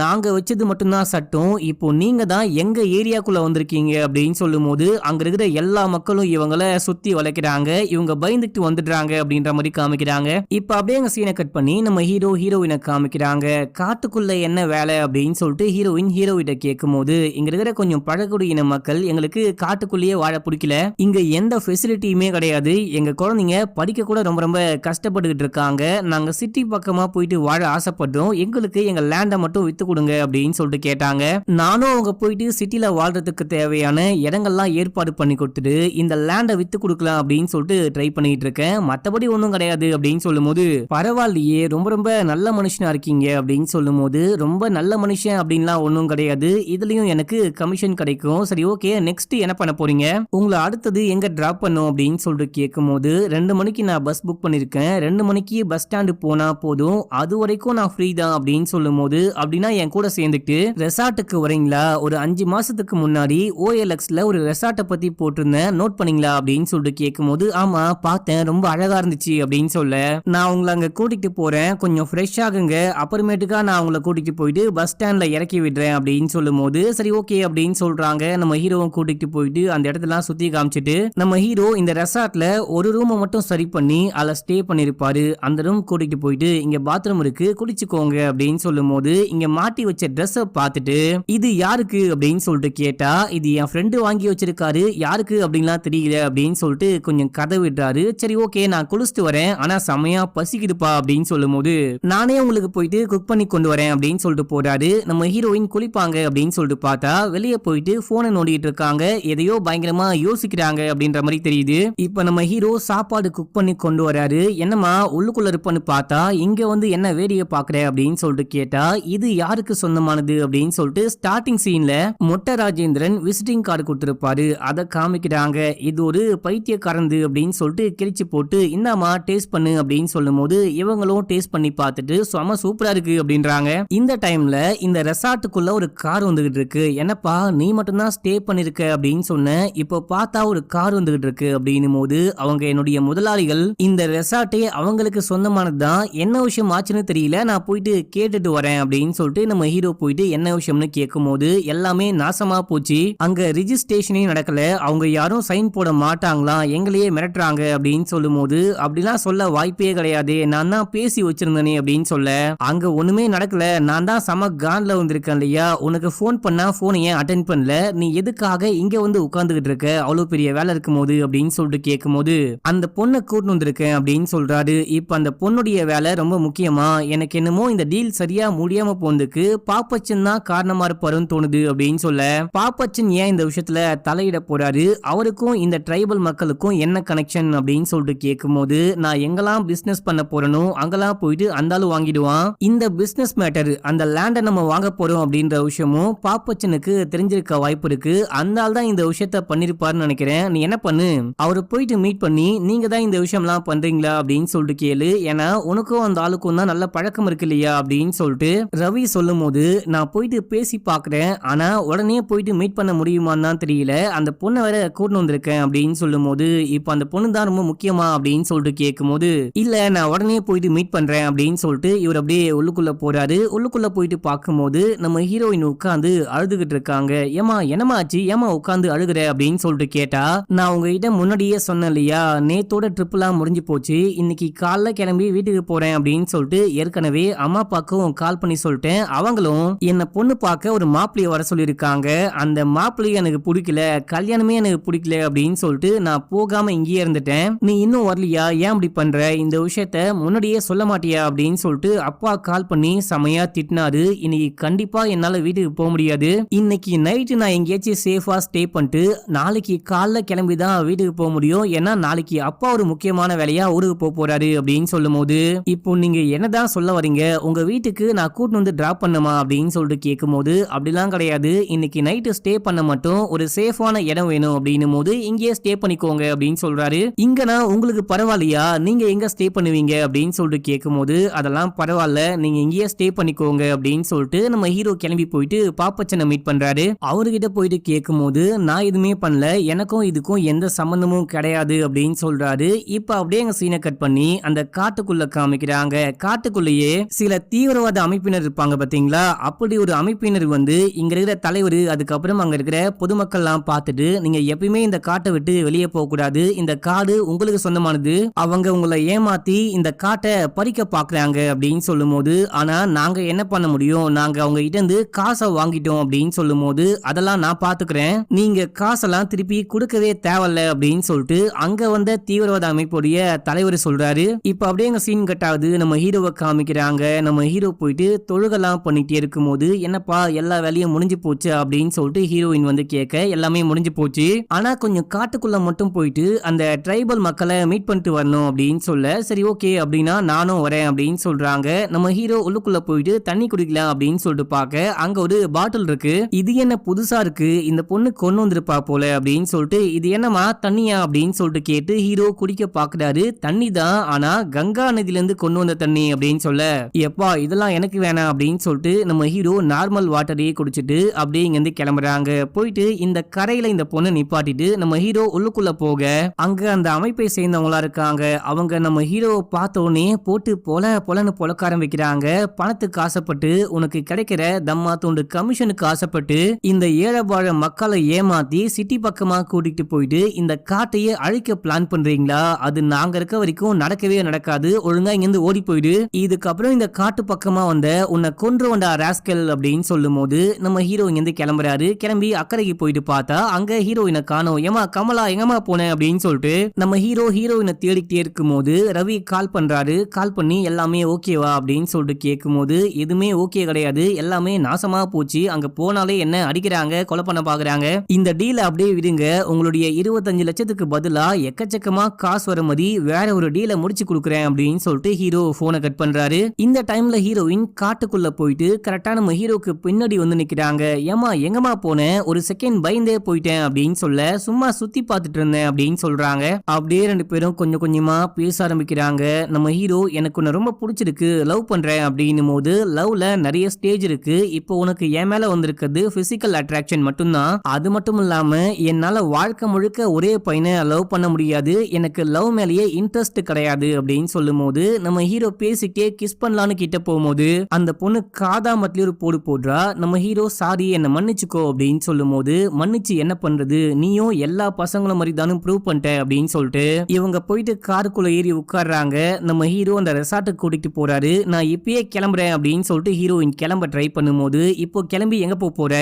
நாங்க வச்சது மட்டும்தான் சட்டம். இப்போ நீங்க தான் எங்க ஏரியாக்குள்ள வந்திருக்கீங்க அப்படின்னு சொல்லும் போது அங்க இருக்கிற எல்லா மக்களும் இவங்கள சுத்தி வளைக்கிறாங்க. இவங்க பயந்துட்டு வந்துடுறாங்க அப்படின்ற மாதிரி காமிக்கிறாங்க. இப்ப அப்படியே எங்க சீனை கட் பண்ணி நம்ம ஹீரோயினை காமிக்கிறாங்க. காட்டுக்குள்ள என்ன வேலை அப்படின்னு சொல்லிட்டு ஹீரோயிட்ட கேட்கும் போது இங்க இருக்கிற கொஞ்சம் பழங்குடியின மக்கள் எங்களுக்கு காட்டுக்குள்ளேயே வாழ பிடிக்கல, இங்க எந்த ஃபெசிலிட்டியுமே கிடையாது, எங்க குழந்தைங்க படிக்க கூட ரொம்ப ரொம்ப கஷ்டப்பட்டுக்கிட்டு இருக்காங்க, நாங்க சிட்டி பக்கமா போயிட்டு வாழ ஆசைப்படுறோம், எங்களுக்கு எங்க லேண்டை மட்டும் வித்து கொடுங்க அப்படின்னு சொல்லிட்டு கேட்டாங்க. நானும் அவங்க போயிட்டு சிட்டில வாழ்றதுக்கு தேவையான இடங்கள்லாம் ஏற்பாடு பண்ணி கொடுத்துட்டு இந்த லேண்டை வித்து கொடுக்கலாம் அப்படின்னு சொல்லிட்டு ட்ரை பண்ணிட்டு இருக்கேன், மத்தபடி ஒன்றும் கிடையாது அப்படின்னு சொல்லும் போது பரவாயில்லையே ரொம்ப ரொம்ப நல்ல மனுஷனா இருக்கீங்க அப்படின்னு சொல்லும் போது ரொம்ப நல்ல மனுஷன் அப்படின்லாம் ஒன்றும் கிடையாது, இதுலயும் எனக்கு கமிஷன் கிடைக்கும், சரி ஓகே நெக்ஸ்ட் என்ன பண்ண போறீங்க, உங்களை அடுத்தது எங்க டிராப் பண்ணும் அப்படின்னு சொல்லிட்டு கேட்கும் போது 2 மணிக்கு நான் பஸ் புக் பண்ணிருக்கேன், 2 மணிக்கு பஸ் ஸ்டாண்டு போனா போதும், அது வரைக்கும் நான் ஃப்ரீ தான் அப்படின்னு சொல்லும் போது அப்படின்னா என் கூட சேர்ந்துட்டு ரெசார்ட்டுக்கு வரீங்களா, ஒரு 5 மாசத்துக்கு முன்னாடி OLXல ஒரு ரெசார்ட்டை பத்தி போட்டிருந்தேன் நோட் பண்ணீங்களா அப்படின்னு சொல்லிட்டு கேட்கும் போது ஆமா பார்த்தேன் ரொம்ப அழகா இருந்துச்சு அப்படின்னு சொல்ல, நான் உங்களை அங்க கூட்டிட்டு போறேன், கொஞ்சம் ஃப்ரெஷ் ஆகுங்க, அப்புறமேட்டுக்கா நான் உங்களை கூட்டிட்டு போயிட்டு பஸ் ஸ்டாண்ட்ல இறக்கி விடுறேன் அப்படின்னு சொல்லும் போது சரி ஓகே அப்படின்னு சொல்றாங்க. நம்ம ஹீரோவும் கூட்டிட்டு போயிட்டு அந்த இடத்தெல்லாம் சுத்தி காமிச்சிட்டு நம்ம ஹீரோ இந்த ரெசார்ட்ல ஒரு ரூமை மட்டும் சரி பண்ணி அதில் ஸ்டே பண்ணிருப்பாரு. அந்த ரூம் கூட்டிட்டு போயிட்டு இங்க பாத்ரூம் இருக்கு குளிச்சுக்கோங்க அப்படின்னு சொல்லும் போது இங்க மாட்டி வச்ச ட்ரெஸ்ஸை பார்த்துட்டு இது யாருக்கு அப்படின்னு சொல்லிட்டு கேட்டா இது என் ஃப்ரெண்டு வாங்கி வச்சிருக்காரு, யாருக்கு அப்படின்லாம் தெரியல அப்படின்னு சொல்லிட்டு கொஞ்சம் கதை விடுறாரு. சரி ஓகே நான் குளிச்சுட்டு வரேன், ஆனா செமையா பசிக்குதுப்பா அப்படின்னு சொல்லும் போது நானே உங்களுக்கு போயிட்டு குக் பண்ணி கொண்டு வரேன் அப்படின்னு சொல்லிட்டு போறாரு. நம்ம ஹீரோயின் குளிப்பாங்க அப்படின்னு சொல்லிட்டு பார்த்தா வெளியே போயிட்டு போனை நோண்டிட்டு இருக்காங்க, எதையோ பயங்கரமா யோசிக்கிறாங்க அப்படின்ற மாதிரி தெரியுது. இப்ப நம்ம ஹீரோ சாப்பாடு குக் பண்ணி கொண்டு வராரு. என்னமா உள்ளுக்குள்ள இருப்பான்னு பார்த்தா இங்க வந்து என்ன வேடிக்கை பாக்குற அப்படின்னு சொல்லிட்டு கேட்டா இது யாருக்கு சொந்தமானது அப்படின்னு சொல்லிட்டு ஸ்டார்டிங் சீன்ல மொட்டை ராஜேந்திரன் விசிட்டிங் கார்டு கொடுத்திருப்பாரு, அதை காமிக்கிறாங்க. இது ஒரு பைத்தியக்காரந்து அப்படின்னு சொல்லிட்டு கிழிச்சு போட்டு இந்தாமா டேஸ்ட் பண்ணு அப்படின்னு சொல்லும் போது இவங்களும் டேஸ்ட் பண்ணி பார்த்துட்டு செம சூப்பரா இருக்கு அப்படின்றாங்க. இந்த டைம்ல இந்த ரெசார்ட்டுக்குள்ள ஒரு கார் வந்துகிட்டு இருக்கு. என்னப்பா நீ மட்டும்தான் ஸ்டே பண்ணிருக்க அப்படின்னு சொன்ன, இப்போ பார்த்தா ஒரு கார் வந்துகிட்டு இருக்கு அப்படின்னும் போது அவங்க என்னுடைய முதலாளிகள், இந்த ரெசார்ட்டே அவங்களுக்கு சொந்தமானதுதான், என்ன விஷயம் ஆச்சுன்னு தெரியல, நான் போயிட்டு கேட்டுட்டு வரேன் அப்படின்னு சொல்லிட்டு நம்ம ஹீரோ போயிட்டு என்ன விஷயம்னு கேட்கும் போது எல்லாமே நாசமா போச்சு, அங்க ரிஜிஸ்ட்ரேஷனே நடக்கல, அவங்க யாரும் சைன் போட மாட்டாங்களாம், எங்களையே மிரட்டுறாங்க அப்படின்னு சொல்லும் போது அப்படிலாம் சொல்ல வாய்ப்பே கிடையாது, நான் தான் பேசி வச்சிருந்தேனே அப்படின்னு சொல்ல அங்க ஒண்ணுமே நடக்கல, நான் தான் சம கான்ல வந்திருக்கேன் இல்லையா, உனக்கு போன் பண்ணா போன் ஏன் அட்டென்ட் பண்ணல, நீ எதுக்காக இங்க வந்து உட்கார்ந்துகிட்டு இருக்க அவ்வளவு பெரிய வேலை இருக்கும் போது அப்படின்னு சொல்லிட்டு கேட்கும் போது அந்த பொண்ணை கூட்டு வந்திருக்கேன் அப்படின்னு சொல்றாரு. இப்ப அந்த பொண்ணுடைய வேலை ரொம்ப முக்கியமா, எனக்கு என்னமோ இந்த டீல் சரியா முடியாம போனதுக்கு பாப்பச்சன் தான் காரணமா இருப்பாருன்னு தோணுது அப்படின்னு சொல்ல பாப்பச்சன் ஏன் இந்த விஷயத்துல தலையிட போறாரு, அவருக்கும் இந்த ட்ரைபல் மக்களுக்கும் என்ன கனெக்ஷன் அப்படின்னு சொல்லிட்டு கேட்கும் போது நான் எங்கெல்லாம் பிசினஸ் பண்ண போறனோ அங்கெல்லாம் போயிட்டு அந்த ஆளு வாங்கிடுவான், இந்த பிசினஸ் மேட்டர் அந்த லேண்டை நம்ம வாங்க போறோம் அப்படின்ற விஷயமும் பாப்பச்சனுக்கு தெரிஞ்சிருக்க வாய்ப்பு இருக்கு, அந்த ஆள் தான் இந்த விஷயத்த பண்ணிருப்பாருன்னு நினைக்கிறேன், நீ என்ன பண்ணு அவரை போயிட்டு மீட் பண்ணி நீங்க தான் இந்த விஷயம்லாம் பண்றீங்களா அப்படின்னு சொல்லிட்டு கேளு, ஏன்னா உனக்கும் அந்த ஆளுக்கும் தான் நல்ல பழக்கம் இருக்கு இல்லையா அப்படின்னு சொல்லிட்டு ரவி சொல்லும் போது நான் போயிட்டு பேசி பாக்குறேன், ஆனா உடனே போயிட்டு மீட் பண்ண முடியுமான்னு தான் தெரியல, அந்த பொண்ணை வேற கூட்டு வந்திருக்கேன் அப்படின்னு சொல்லும் போது இப்ப அந்த பொண்ணு தான் ரொம்ப முக்கியமா அப்படின்னு சொல்லிட்டு கேட்கும் போது இல்ல நான் உடனே போயிட்டு மீட் பண்றேன் அப்படின்னு சொல்லிட்டு இவர் அப்படியே உள்ளுக்குள்ள போறாரு. உள்ளுக்குள்ள போயிட்டு பார்க்கும்போது நம்ம ஹீரோயின் உட்காந்து அழுதுகிட்டு இருக்காங்க. இருக்காங்க. ஏமா என்னமா ஆச்சு, ஏமா உட்காந்து அழுகுற அப்படின்னு சொல்லிட்டு கேட்டா, நான் உங்ககிட்ட முன்னாடியே சொன்னேன் இல்லையா, நேத்தோட ட்ரிப்லாம் முடிஞ்சு போச்சு, இன்னைக்கு காலைல கிளம்பி வீட்டுக்கு போறேன் அப்படின்னு சொல்லிட்டு ஏற்கனவே அம்மா அப்பாக்கும் கால் பண்ணி சொல்லிட்டேன். அவங்களும் என்ன பொண்ணு பார்க்க ஒரு மாப்பிள்ளைய வர சொல்லியிருக்காங்க. அந்த மாப்பிள்ளைய எனக்கு பிடிக்கல, கல்யாணமே எனக்கு பிடிக்கல அப்படின்னு சொல்லிட்டு நான் போகாம இங்கேயே இருந்துட்டேன். நீ இன்னும் வரலையா, ஏன் அப்படி பண்ற, இந்த விஷயத்த முன்னாடியே சொல்ல மாட்டியா அப்படின்னு சொல்லிட்டு அப்பா கால் பண்ணி செமையா திட்டினாரு. இன்னைக்கு கண்டிப்பா என்னால வீட்டுக்கு போக முடியாது. இன்னைக்கு நைட்டு நான் எங்கேயாச்சும் சேஃபா ஸ்டே பண்ணிட்டு நாளைக்கு காலைல கிளம்பி தான் வீட்டுக்கு போக முடியும். ஏன்னா நாளைக்கு அப்பா ஒரு முக்கியமான வேலையா ஊருக்கு போக போறாரு அப்படின்னு சொல்லும் போது, இப்போ நீங்க என்னதான் சொல்ல வரீங்க, உங்க வீட்டுக்கு நான் கூட்டு வந்து டிராப் பண்ணுமா அப்படின்னு சொல்லிட்டு கேட்கும் போது, அப்படிலாம் கிடையாது, இன்னைக்கு நைட்டு ஸ்டே பண்ண மட்டும் ஒரு சேஃபான இடம் வேணும் அப்படின்னும் போது இங்கேயே ஸ்டே பண்ணிக்கோங்க அப்படின்னு சொல்றாரு. இங்கன்னா உங்களுக்கு பரவாயில்லையா, நீங்க எங்க ஸ்டே பண்ணுவீங்க அப்படின்னு சொல்லிட்டு கேட்கும் போது, அதெல்லாம் பரவாயில்ல, நீங்க இங்கேயே ஸ்டே பண்ணிக்கோங்க அப்படின்னு சொல்லிட்டு நம்ம ஹீரோ கிளம்பி போயிட்டு பாப்பச்சனை மீட் பண்றாரு. அவர்கிட்ட போயிட்டு கேட்கும் போது, நான் எதுவுமே பண்ணல, எனக்கும் இதுக்கும் எந்த சம்பந்தமும் கிடையாது அப்படின்னு சொல்றாரு. இப்ப அப்படியே எங்க சீனை கட் பண்ணி அந்த காட்டுக்குள்ள காமிக்கிறாங்க. காட்டுக்குள்ளேயே சில தீவிரவாத அமைப்பினர் இருப்பாங்க பாத்தீங்களா, அப்படி ஒரு அமைப்பினர் வந்து இங்க இருக்கிற தலைவர், அதுக்கப்புறம் அங்க இருக்கிற பொதுமக்கள் எல்லாம் பார்த்துட்டு, நீங்க எப்பயுமே இந்த காட்டை விட்டு வெளியே போக கூடாது, இந்த காடு உங்களுக்கு சொந்தமானது, அவங்க உங்களை ஏமாத்தி இந்த காட்டை பறிக்க பாக்குறாங்க அப்படின்னு சொல்லும் போது, ஆனா நாங்க என்ன பண்ண முடியும், நாங்க அவங்க கிட்ட இருந்து காசை வாங்கிட்டோம் அப்படின்னு சொல்லும் போது, அதெல்லாம் நான் பாத்துக்கிறேன், நீங்க காசெல்லாம் திருப்பி கொடுக்கவே தேவையில்ல அப்படின்னு சொல்லிட்டு அங்க வந்த தீவிரவாத அமைப்புடைய தலைவர் சொல்றாரு. இப்ப அப்படியே எங்க சீன் கட் ஆகுது. நம்ம ஹீரோவை காமிக்கிறாங்க. நம்ம ஹீரோ போயிட்டு தொழுகெல்லாம் பண்ணிட்டே இருக்கும் போது, என்னப்பா எல்லா வேலையும் முடிஞ்சு போச்சு அப்படின்னு சொல்லிட்டு ஹீரோயின் வந்து கேட்க, எல்லாமே முடிஞ்சு போச்சு, ஆனா கொஞ்சம் காட்டுக்குள்ள மட்டும் போயிட்டு அந்த ட்ரைபல் மக்களை மீட் பண்ணிட்டு வரணும் அப்படின்னு சொல்ல, சரி ஓகே அப்படின்னா நானும் வரேன் அப்படின்னு சொல்றாங்க. நம்ம ஹீரோ உள்ளுக்குள்ள போயிட்டு தண்ணி குடிக்கலாம் அப்படின்னு சொல்லிட்டு பார்க்க, அங்க ஒரு பாட்டில் இருக்கு. இது என்ன புதுசா இருக்கு, இந்த பொண்ணு கொண்டு வந்திருப்பா போல அப்படின்னு சொல்லிட்டு, இது என்னமா தண்ணியா அப்படின்னு சொல்லிட்டு கேட்டு ஹீரோ குடிக்க பாக்குறாரு. தண்ணி தான், ஆனா கங்கா நதியில இருந்து கொண்டு வந்த தண்ணி அப்படின்னு சொல்ல, எப்பா இதெல்லாம் எனக்கு வேணாம் அப்படின்னு சொல்லிட்டு நம்ம ஹீரோ நார்மல் வாட்டரையே குடிச்சிட்டு அப்படியே இங்க இருந்து கிளம்புறாங்க. போயிட்டு இந்த கரையில இந்த பொண்ணை நிப்பாட்டிட்டு நம்ம ஹீரோ உள்ளுக்குள்ள போக, அங்க அந்த அமைப்பை சேர்ந்தவங்களா இருக்காங்க. அவங்க நம்ம ஹீரோவை பார்த்த உடனே போட்டு பொலன்னு பொலக்க ஆரம்பிக்கிறாங்க. பணத்துக்கு ஆசைப்பட்டு, உனக்கு கிடைக்கிற தம்மா தூண்டு கமிஷனுக்கு ஆசைப்பட்டு இந்த ஏழைபாழ மக்களை ஏமாத்தி சிட்டி பக்கமா கூட்டிட்டு போயிட்டு இந்த காட்டையே அழிக்க பிளான் பண்றீங்களா, அது நாங்க இருக்க வரைக்கும் நடக்கவே நடக்காது, ஒழுங்கா இங்க இருந்து ஓடி போயிடு, இதுக்கப்புறம் இந்த காட்டு பக்கமா வந்த உன்னை கொன்று வந்தா ராஸ்கல் அப்படின்னு சொல்லும் போது நம்ம ஹீரோ இங்க இருந்து கிளம்புறாரு. கிளம்பி அக்கறைக்கு போயிட்டு பார்த்தா அங்க ஹீரோயினை காணோம். ஏமா கமலா எங்கம்மா போன அப்படின்னு சொல்லிட்டு நம்ம ஹீரோயினை தேடிக்கிட்டே இருக்கும் போது ரவி கால் பண்றாரு. கால் பண்ணி எல்லாமே ஓகேவா அப்படின்னு சொல்லிட்டு கேட்கும் போது, எதுவுமே ஓகே கிடையாது, எல்லாமே நாசமா போச்சு, அங்க போனாலே என்ன அடிக்கிறாங்க, கொலை பண்ண பாக்குறாங்க, இந்த டீல் அப்படியே விடுங்க, உங்களுடைய 25 லட்சத்துக்கு பதிலா எக்கச்சக்கமா காசு வர மாதிரி வேற ஒரு டீலை முடிச்சு கொடுக்குறேன் அப்படின்னு சொல்லிட்டு ஹீரோ போனை கட் பண்றாரு. இந்த டைம்ல ஹீரோயின் காட்டுக்குள்ள போயிட்டு கரெக்டா நம்ம ஹீரோக்கு பின்னாடி வந்து நிக்கிறாங்க. ஏமா எங்கம்மா போனேன், ஒரு செகண்ட் பயந்தே போயிட்டேன் அப்படின்னு சொல்ல, சும்மா சுத்தி பார்த்துட்டு இருந்தேன் அப்படின்னு சொல்றாங்க. அப்படியே ரெண்டு பேரும் கொஞ்சம் கொஞ்சமா பேச ஆரம்பிக்கிறாங்க. நம்ம ஹீரோ, எனக்கு உன்னை ரொம்ப பிடிச்சிருக்கு, லவ் பண்றேன் அப்படின்னும் போது, லவ்ல நிறைய ஸ்டேஜ் இருக்கு, இப்போ உனக்கு என் மேல வந்திருக்கிறது பிசிக்கல் அட்ராக்ஷன் மட்டும்தான், அது மட்டும் இல்லாம என்னால வாழ்க்கை முழுக்க ஒரே பையனை லவ் பண்ண முடியாது, எனக்கு லவ் மேலேயே இன்ட்ரெஸ்ட் கிடையாது அப்படின்னு சொல்லும் போது, நம்ம ஹீரோ பேசிட்டே கிஸ் பண்ணலான்னு கிட்ட போகும்போது அந்த பொண்ணு காதாமட்லி ஒரு போடு போடுறா. நம்ம ஹீரோ சாரி என்ன மன்னிச்சுக்கோ அப்படின்னு சொல்லும் போது, மன்னிச்சு என்ன பண்றது, நீயும் எல்லா பசங்களும் மாதிரி தானும் ப்ரூவ் பண்ணிட்ட அப்படின்னு சொல்லிட்டு இவங்க போயிட்டு காருக்குள்ள ஏறி உட்கார்றாங்க. நம்ம ஹீரோ அந்த ரெசார்ட்டுக்கு கூட்டிட்டு போறாரு. நான் இப்பயே கிளம்புறேன் அப்படின்னு சொல்லிட்டு ஹீரோயின் கிளம்ப ட்ரை பண்ணும்போது, இப்போ கிளம்பி எங்க போற,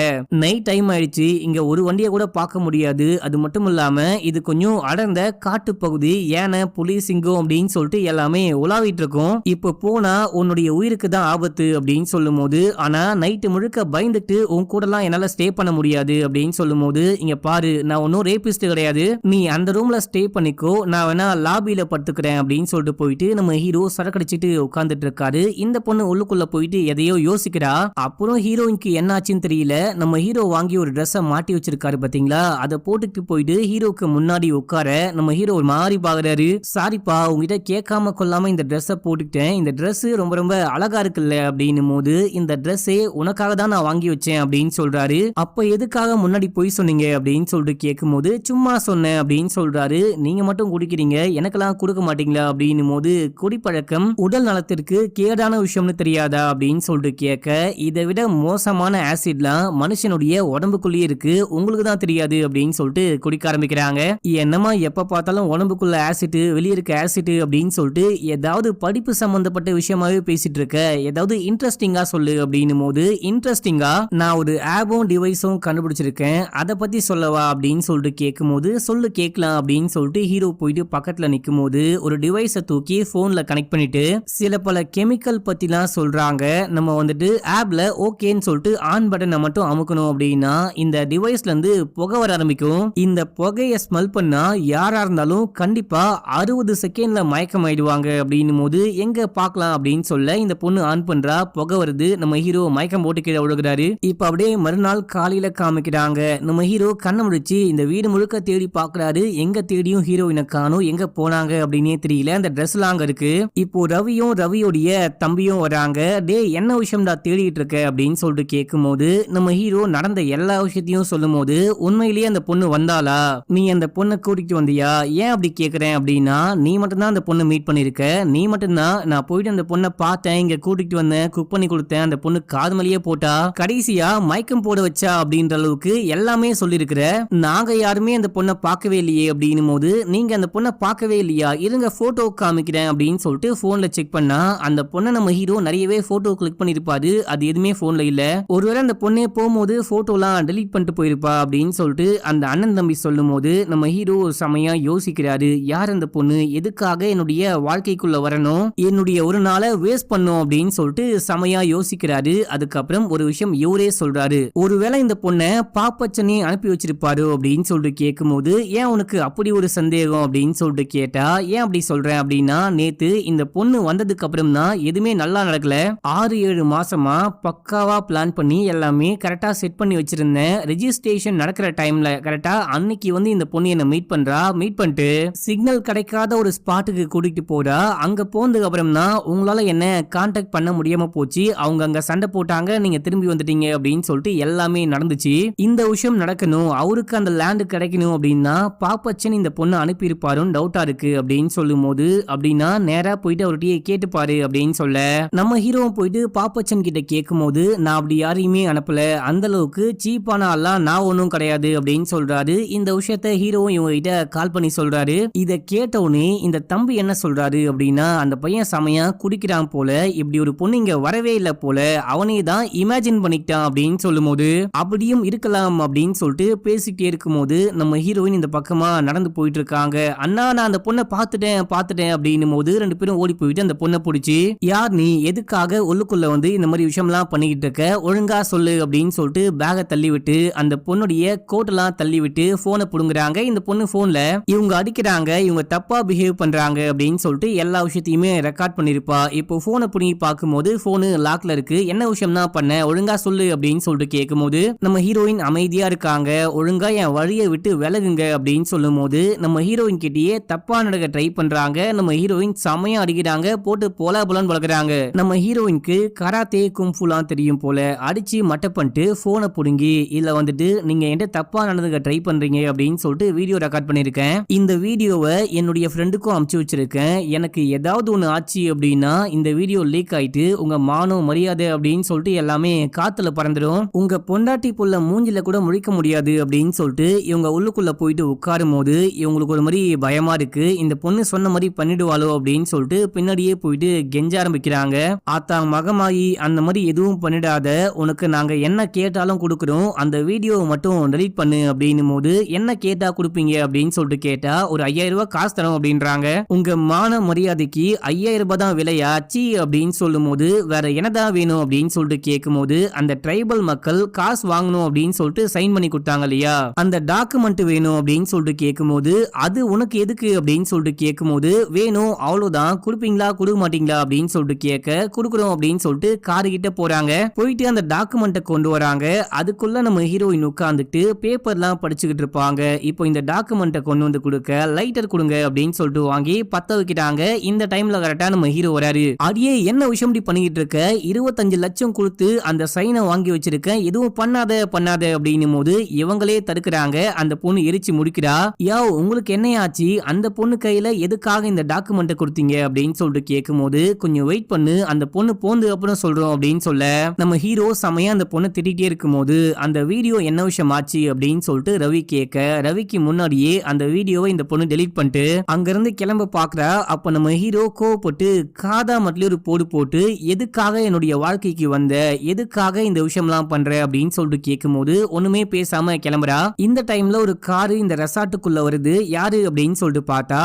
நைட் டைம் ஆயிடுச்சு, இங்க ஒரு வண்டியை கூட பார்க்க முடியாது, அது மட்டும் இல்லாம இது கொஞ்சம் அடர்ந்த காட்டு பகுதி, யானை புலி சிங்கம் அப்படின்னு சொல்லிட்டு எல்லாமே உலாவிட்டு இருக்கும், இப்போ போனா உன்னுடைய உயிருக்கு தான் ஆபத்து அப்படின்னு சொல்லும் போது, ஆனா நைட்டு முழுக்க பயந்துட்டு உன் கூட எல்லாம் என்னால ஸ்டே பண்ண முடியாது அப்படின்னு சொல்லும் போது, இங்க பாரு நான் ஒன்னும் ரேபிஸ்ட் கிடையாது, நீ அந்த ரூம்ல ஸ்டே பண்ணிக்கோ, நான் வேணா லாபியில படுத்துக்கிறேன் அப்படின்னு சொல்லிட்டு போயிட்டு நம்ம ஹீரோ சரக்கடிச்சிட்டு உட்கார்ந்துட்டு இருக்காரு. இந்த பொண்ணு உள்ளுக்குள்ள போயிட்டு எதையோ யோசிக்கிறா. அப்புறம் ஹீரோயினுக்கு என்னாச்சுன்னு தெரியல, நம்ம ஹீரோ வாங்கி ஒரு ட்ரெஸ்ஸை மாட்டி வச்சிருக்காரு பாத்தீங்களா, அதை போட்டுட்டு போயிட்டு ஹீரோக்கு முன்னாடி உட்கார நம்ம ஹீரோ ஒரு மாதிரி பாக்குறாரு. சாரிப்பா உங்ககிட்ட கேட்காம கொள்ளாம இந்த ட்ரெஸ்ஸை போட்டுக்கிட்டேன், இந்த ட்ரெஸ் ரொம்ப ரொம்ப அழகா இருக்குல்ல அப்படின்னும் போது, இந்த ட்ரெஸ்ஸே உனக்காக தான் நான் வாங்கி வச்சேன் அப்படின்னு சொல்றாரு. அப்ப எதுக்காக முன்னாடி போய் சொன்னீங்க அப்படின்னு சொல்லிட்டு கேட்கும் போது, சும்மா சொன்னேன் அப்படின்னு சொல்றாரு. நீங்க மட்டும் குடிக்கிறீங்க, எனக்கெல்லாம் கொடுக்க மாட்டீங்களா அப்படின்னும் போது, குடிப்பழக்கம் உடல் நலத்திற்கு கேடான விஷயம்னு தெரியாதா அப்படின்னு சொல்லிட்டு கேட்க, இதை விட மோசமான ஆசிட்லாம் மனுஷனுடைய உடம்புக்குள்ளேயே இருக்கு, உங்களுக்கு தான் தெரியாது அப்படின்னு சொல்லிட்டு குடிக்க ஆரம்பிக்கிறாங்க. என்னமா எப்ப பார்த்தாலும் உடம்புக்குள்ள ஆசிட், வெளியே இருக்க ஆசிட் அப்படின்னு சொல்லிட்டு ஏதாவது படிப்பு சம்பந்தப்பட்ட விஷயமாவே பேசிட்டு இருக்க, ஏதாவது இன்ட்ரெஸ்டிங்கா சொல்லு அப்படின்னும் போது, இன்ட்ரெஸ்டிங்கா நான் ஒரு ஆப்பும் டிவைஸும் கண்டுபிடிச்சிருக்கேன், அதை பத்தி சொல்லவா அப்படின்னு சொல்லிட்டு கேட்கும்போது, சொல்லு கேட்கலாம் அப்படின்னு சொல்லிட்டு ஹீரோ போயிட்டு பக்கத்துல நிற்கும் போது ஒரு டிவைஸை தூக்கி போன்ல கனெக்ட் பண்ணிட்டு சில பல கெமிக்கல் பத்திலாம் சொல்றாங்க. நம்ம வந்துட்டு ஆப்ல ஓகேன்னு சொல்லிட்டு ஆன் பட்டனை மட்டும் அமுக்கணும் அப்படின்னா இந்த டிவைஸ்ல இருந்து புகை வர ஆரம்பிக்கும். இந்த புகையை ஸ்மெல் பண்ணா யாரா இருந்தாலும் கண்டிப்பா 60 செகண்ட்ல மயக்கம் ஆயிடுவாங்க அப்படின்னும் போது, எங்க பார்க்கலாம் அப்படின்னு சொல்ல இந்த பொண்ணு ஆன் பண்றா, புகை வருது, நம்ம ஹீரோ மயக்கம் போட்டு கீழே விழுகிறாரு. இப்ப அப்படியே மறுநாள் காலையில காமிக்கிறாங்க. நம்ம ஹீரோ கண்ணை முடிச்சு இந்த வீடு முழுக்க தேடி பாக்குறாரு, எங்க தேடியும் ஹீரோயினை காணோம், எங்க போனாங்க அப்படின்னே தெரியல. அந்த ட்ரெஸ் எல்லாம் அங்க இருக்கு. இப்போ ரவியும் ரவியோடைய தம்பியும் வராங்க. டே என்ன விஷயம்டா தேடிட்டு இருக்க அப்படின்னு சொல்லிட்டு கேட்கும் போது நம்ம ஹீரோ நடந்த எல்லா விஷயத்தையும் சொல்லும் போது, உண்மையிலேயே அந்த பொண்ணு வந்தாளா, நீ அந்த பொண்ணை கூட்டிட்டு வந்தியா, ஏன் அப்படி கேக்குறேன் அப்படின்னா, நீ மட்டும்தான் அந்த பொண்ணை மீட் பண்ணிருக்க, நீ மட்டும்தான், நான் போயிட்டு அந்த பொண்ணை பார்த்தேன், இங்க கூட்டிட்டு வந்தேன், குக் பண்ணி கொடுத்தேன், அந்த பொண்ணு காது மேலேயே போட்டா, கடைசியா மயக்கம் போட வச்சா அப்படின்ற அளவுக்கு எல்லாமே சொல்லிருக்கிற, நாங்க யாருமே அந்த பொண்ணை பார்க்கவே இல்லையே அப்படின்னும் போது, நீங்க அந்த பொண்ணை பார்க்கவே இல்லையா, இருங்க போட்டோ காமிக்கிறேன் அப்படின்னு சொல்லிட்டு போன்ல செக் பண்ணா அந்த பொண்ணை நம்ம ஹீரோ நிறையவே போட்டோ கிளிக் பண்ணிருப்பாரு, அது எதுவுமே போன்ல இல்ல. ஒருவேளை அந்த பொண்ணே போகும்போது போட்டோலாம் டெலீட் பண்ணிட்டு போயிருப்பா அப்படின்னு சொல்லிட்டு அந்த அண்ணன் தம்பி சொல்லும் போது நம்ம ஹீரோ செமையா யோசிக்கிறாரு, யார் அந்த பொண்ணு, எதுக்காக என்னுடைய வாழ்க்கைக்குள்ள வரணும், என்னுடைய ஒரு நாளை வேஸ்ட் பண்ணும் அப்படின்னு சொல்லிட்டு செமையா யோசிக்கிறாரு. அதுக்கப்புறம் ஒரு விஷயம் இவரே சொல்றாரு, ஒருவேளை இந்த பொண்ணை பாப்பச்சனே அனுப்பி வச்சிருப்பாரு அப்படின்னு சொல்லிட்டு கேட்கும் போது, ஏன் உனக்கு அப்படி ஒரு சந்தேகம் அப்படின்னு சொல்லிட்டு கேட்டா, ஏன் அப்படி சொல்றேன் அப்படின்னா, நேத்து இந்த பொண்ணு வந்ததுக்கு அப்புறம் தான் எதுவுமே நல்லா நடக்கல, 6-7 மாசமா பக்காவா பிளான் பண்ணி எல்லாமே கரெக்டா செட் பண்ணி வச்சிருந்தேன், ரெஜிஸ்ட்ரேஷன் நடக்கிற டைம்ல கரெக்டா அன்னைக்கு வந்து இந்த பொண்ணு என்ன மீட் பண்றா, மீட் பண்ணிட்டு சிக்னல் கிடைக்காத ஒரு ஸ்பாட்டுக்கு கூட்டிட்டு போறா, அங்க போனதுக்கு அப்புறம் தான் உங்களால என்ன கான்டாக்ட் பண்ண முடியாம போச்சு, அவங்க அங்க சண்டை போட்டாங்க, நீங்க திரும்பி வந்துட்டீங்க அப்படின்னு சொல்லிட்டு எல்லாமே நடந்துச்சு, இந்த விஷயம் நடக்கணும், அவருக்கு அந்த லேண்ட் கிடைக்கணும் அப்படின்னா பாப்பச்சன் இந்த பொண்ணு அனுப்பி இருப்பாருன்னு டவுட்டா இருக்கு அப்படின்னு சொல்லும் போது, அப்படின்னா நேரா போயிட்டு அவர்கிட்டயே கேட்டுப்பாரு அப்படின்னு சொல்ல நம்ம ஹீரோ போயிட்டு பாப்பச்சன் கிட்ட கேட்கும் போது, நான் அப்படி யாரையுமே அனுப்பல, அந்த அளவுக்கு சீப்பான ஆள்லாம் நான் ஒன்னும் கிடையாது அப்படின்னு சொல்றாரு. இந்த விஷயத்த ஹீரோவும் இவங்க கிட்ட கால் பண்ணி சொல்றாரு. இத கேட்டவுடனே இந்த தம்பி என்ன சொல்றாரு அப்படின்னா, அந்த பையன் செமையா குடிக்கிறான் போல, இப்படி ஒரு பொண்ணு இங்க வரவே இல்லை போல, அவனே தான் இமேஜின் பண்ணிக்கிட்டான் அப்படின்னு சொல்லும் போது, அப்படியும் இருக்கலாம் அப்படின்னு சொல்லிட்டு பேசிக்கிட்டே இருக்கும் போது நம்ம ஹீரோயின் இந்த பக்கமா நடந்து போயிட்டு இருக்காங்க. அண்ணா நான் அந்த பொண்ணை பார்த்துட்டேன் அப்படின்னும் போது ரெண்டு பேரும் ஓடி போயிட்டு அந்த பொண்ணை பிடிச்சி, யார் நீ, எதுக்காக உள்ளுக்குள்ள வந்து இந்த மாதிரி விஷயம்லாம் பண்ணிக்கிட்டு இருக்க, ஒழுங்கா சொல்லு அப்படின்னு சொல்லிட்டு பேகை தள்ளி விட்டு அந்த பொண்ணுடைய கோட்டெல்லாம் தள்ளி விட்டு போனை புடுங்குறாங்க. இந்த பொண்ணு போன்ல இவங்க அடிக்கிறாங்க, இவங்க தப்பா பிஹேவ் பண்றாங்க அப்படின்னு சொல்லிட்டு எல்லா விஷயத்தையுமே ரெக்கார்ட் பண்ணிருப்பா. இப்போ போனை புடுங்கி பார்க்கும்போது போனு லாக்ல இருக்கு, என்ன விஷயம் தான் பண்ண, ஒழுங்கா சொல்லு அப்படின்னு சொல்லிட்டு கேட்கும் போது நம்ம ஹீரோயின் அமைதியா இருக்காங்க, ஒழுங்கா என் வழியை விட்டு விலகுங்க அப்படின்னு சொல்லும் போது நம்ம ஹீரோயின் கிட்டயே தப்பா நடக்க ட்ரை பண்றாங்க. நம்ம ஹீரோயின் செமையா அடிக்கிறாங்க, போட்டு போலா போலான்னு வளர்க்குறாங்க. நம்ம ஹீரோயினுக்கு கராத்தே கும்ஃபுலாம் தெரியும் போல, அடிச்சு மட்டை பண்ணிட்டு போனை புடுங்கி, இல்ல வந்துட்டு நீங்க என்கிட்ட தப்பா நடந்துக்க ட்ரை பண்றீங்க அப்படின்னு சொல்லிட்டு வீடியோ ரெக்கார்ட் பண்ணிருக்கேன், இந்த வீடியோவை என்னுடைய ஃப்ரெண்டுக்கும் அனுப்பிச்சு வச்சிருக்கேன், எனக்கு ஏதாவது ஒண்ணு ஆச்சு அப்படின்னா இந்த வீடியோ லீக் ஆயிட்டு உங்க மானம் மரியாதை அப்படின்னு சொல்லிட்டு எல்லாமே காத்துல பறந்துடும், உங்க பொண்டாட்டி புள்ள மூஞ்சில கூட முழிக்க முடியாது அப்படின்னு சொல்லிட்டு இவங்க உள்ளுக்குள்ள போயிட்டு உட்காரும் போது இவங்களுக்கு ஒரு மாதிரி பயமா இருக்கு, இந்த பொண்ணு சொன்ன மாதிரி பண்ணிடுவாளோ அப்படின்னு சொல்லிட்டு பின்னாடியே போயிட்டு கெஞ்ச ஆரம்பிக்கிறாங்க. ஆத்தா மகமாயி அந்த மாதிரி எதுவும் பண்ணிடாத, உனக்கு நாங்க என்ன கேட்டாலும் கொடுக்குறோம், அந்த வீடியோவை மட்டும் டெலீட் பண்ணு அப்படின்னும் போது, என்ன கேட்டா கொடுப்பீங்க அப்படின்னு சொல்லிட்டு கேட்டா ஒரு 5000 ரூபாய் காசு தரோம் அப்படின்றாங்க. உங்க மான மரியாதைக்கு 5000 ரூபாய் தான் விலையா சி அப்படின்னு சொல்லும் போது, வேற என்னதான் வேணும் அப்படின்னு சொல்லிட்டு கேட்கும் போது, அந்த ட்ரைபல் மக்கள் காசு வாங்கணும் அப்படின்னு சொல்லிட்டு சைன் பண்ணி கொடுத்தாங்க இல்லையா, அந்த டாக்குமெண்ட் வேணும் அப்படின்னு சொல்லிட்டு கேட்கும் போது, அது உனக்கு எதுக்கு அப்படின்னு சொல்லிட்டு கேட்கும் போது, வேணும் அவ்வளவுதான், கொடுப்பீங்களா கொடுக்க மாட்டீங்களா அப்படின்னு சொல்லிட்டு கேட்க, கொடுக்குறோம் அப்படின்னு சொல்லிட்டு காரு கிட்ட போறாங்க. போயிட்டு அந்த டாக்குமெண்ட்டை கொண்டு வராங்க. அதுக்குள்ள நம்ம ஹீரோயின் உட்கார்ந்துட்டு பேப்பர்லாம் படிச்சுக்கிட்டு இருப்பாங்க. இப்போ இந்த டாக்குமெண்ட்டை கொண்டு வந்து கொடுக்க, லைட்டர் கொடுங்க அப்படின்னு சொல்லிட்டு வாங்கி பத்த வைக்கிறாங்க. இந்த டைம்ல கரெக்டா நம்ம ஹீரோ வராரு. அடியே என்ன விஷயம் பண்ணிக்கிட்டு இருக்க, 25 லட்சம் கொடுத்து அந்த சைனை வாங்கி வச்சிருக்கேன், எதுவும் பண்ணாத அப்படின்னும் போது இவங்களே தடுக்கிறாங்க. அந்த பொண்ணு எரிச்சு முடிக்கிறா. யா உங்களுக்கு என்ன ஆச்சு, அந்த பொண்ணு கையில எதுக்காக இந்த டாக்குமெண்ட்டை கொடுத்தீங்க அப்படின்னு சொல்லிட்டு கேட்கும் போது, கொஞ்சம் வெயிட் பண்ணு, அந்த பொண்ணு போந்து அப்புறம் சொல்றோம் அப்படின்னு சொல்ல நம்ம ஹீரோ செமையா அந்த பொண்ணை திட்டிட்டு ஓட்டிட்டே இருக்கும்போது அந்த வீடியோ என்ன விஷயம் ஆச்சு அப்படின்னு சொல்லிட்டு ரவி கேட்க, ரவிக்கு முன்னாடியே அந்த வீடியோவை இந்த பொண்ணு டெலீட் பண்ணிட்டு அங்கிருந்து கிளம்ப பாக்குறா. அப்ப நம்ம ஹீரோ கோவப்பட்டு காதா மட்டும் ஒரு போடு போட்டு, எதுக்காக என்னுடைய வாழ்க்கைக்கு வந்த, எதுக்காக இந்த விஷயம்லாம் பண்ற அப்படின்னு சொல்லிட்டு கேட்கும்போது ஒண்ணுமே பேசாம கிளம்புறா. இந்த டைம்ல ஒரு காரு இந்த ரெசார்ட்டுக்குள்ள வருது. யாரு அப்படின்னு சொல்லிட்டு பார்த்தா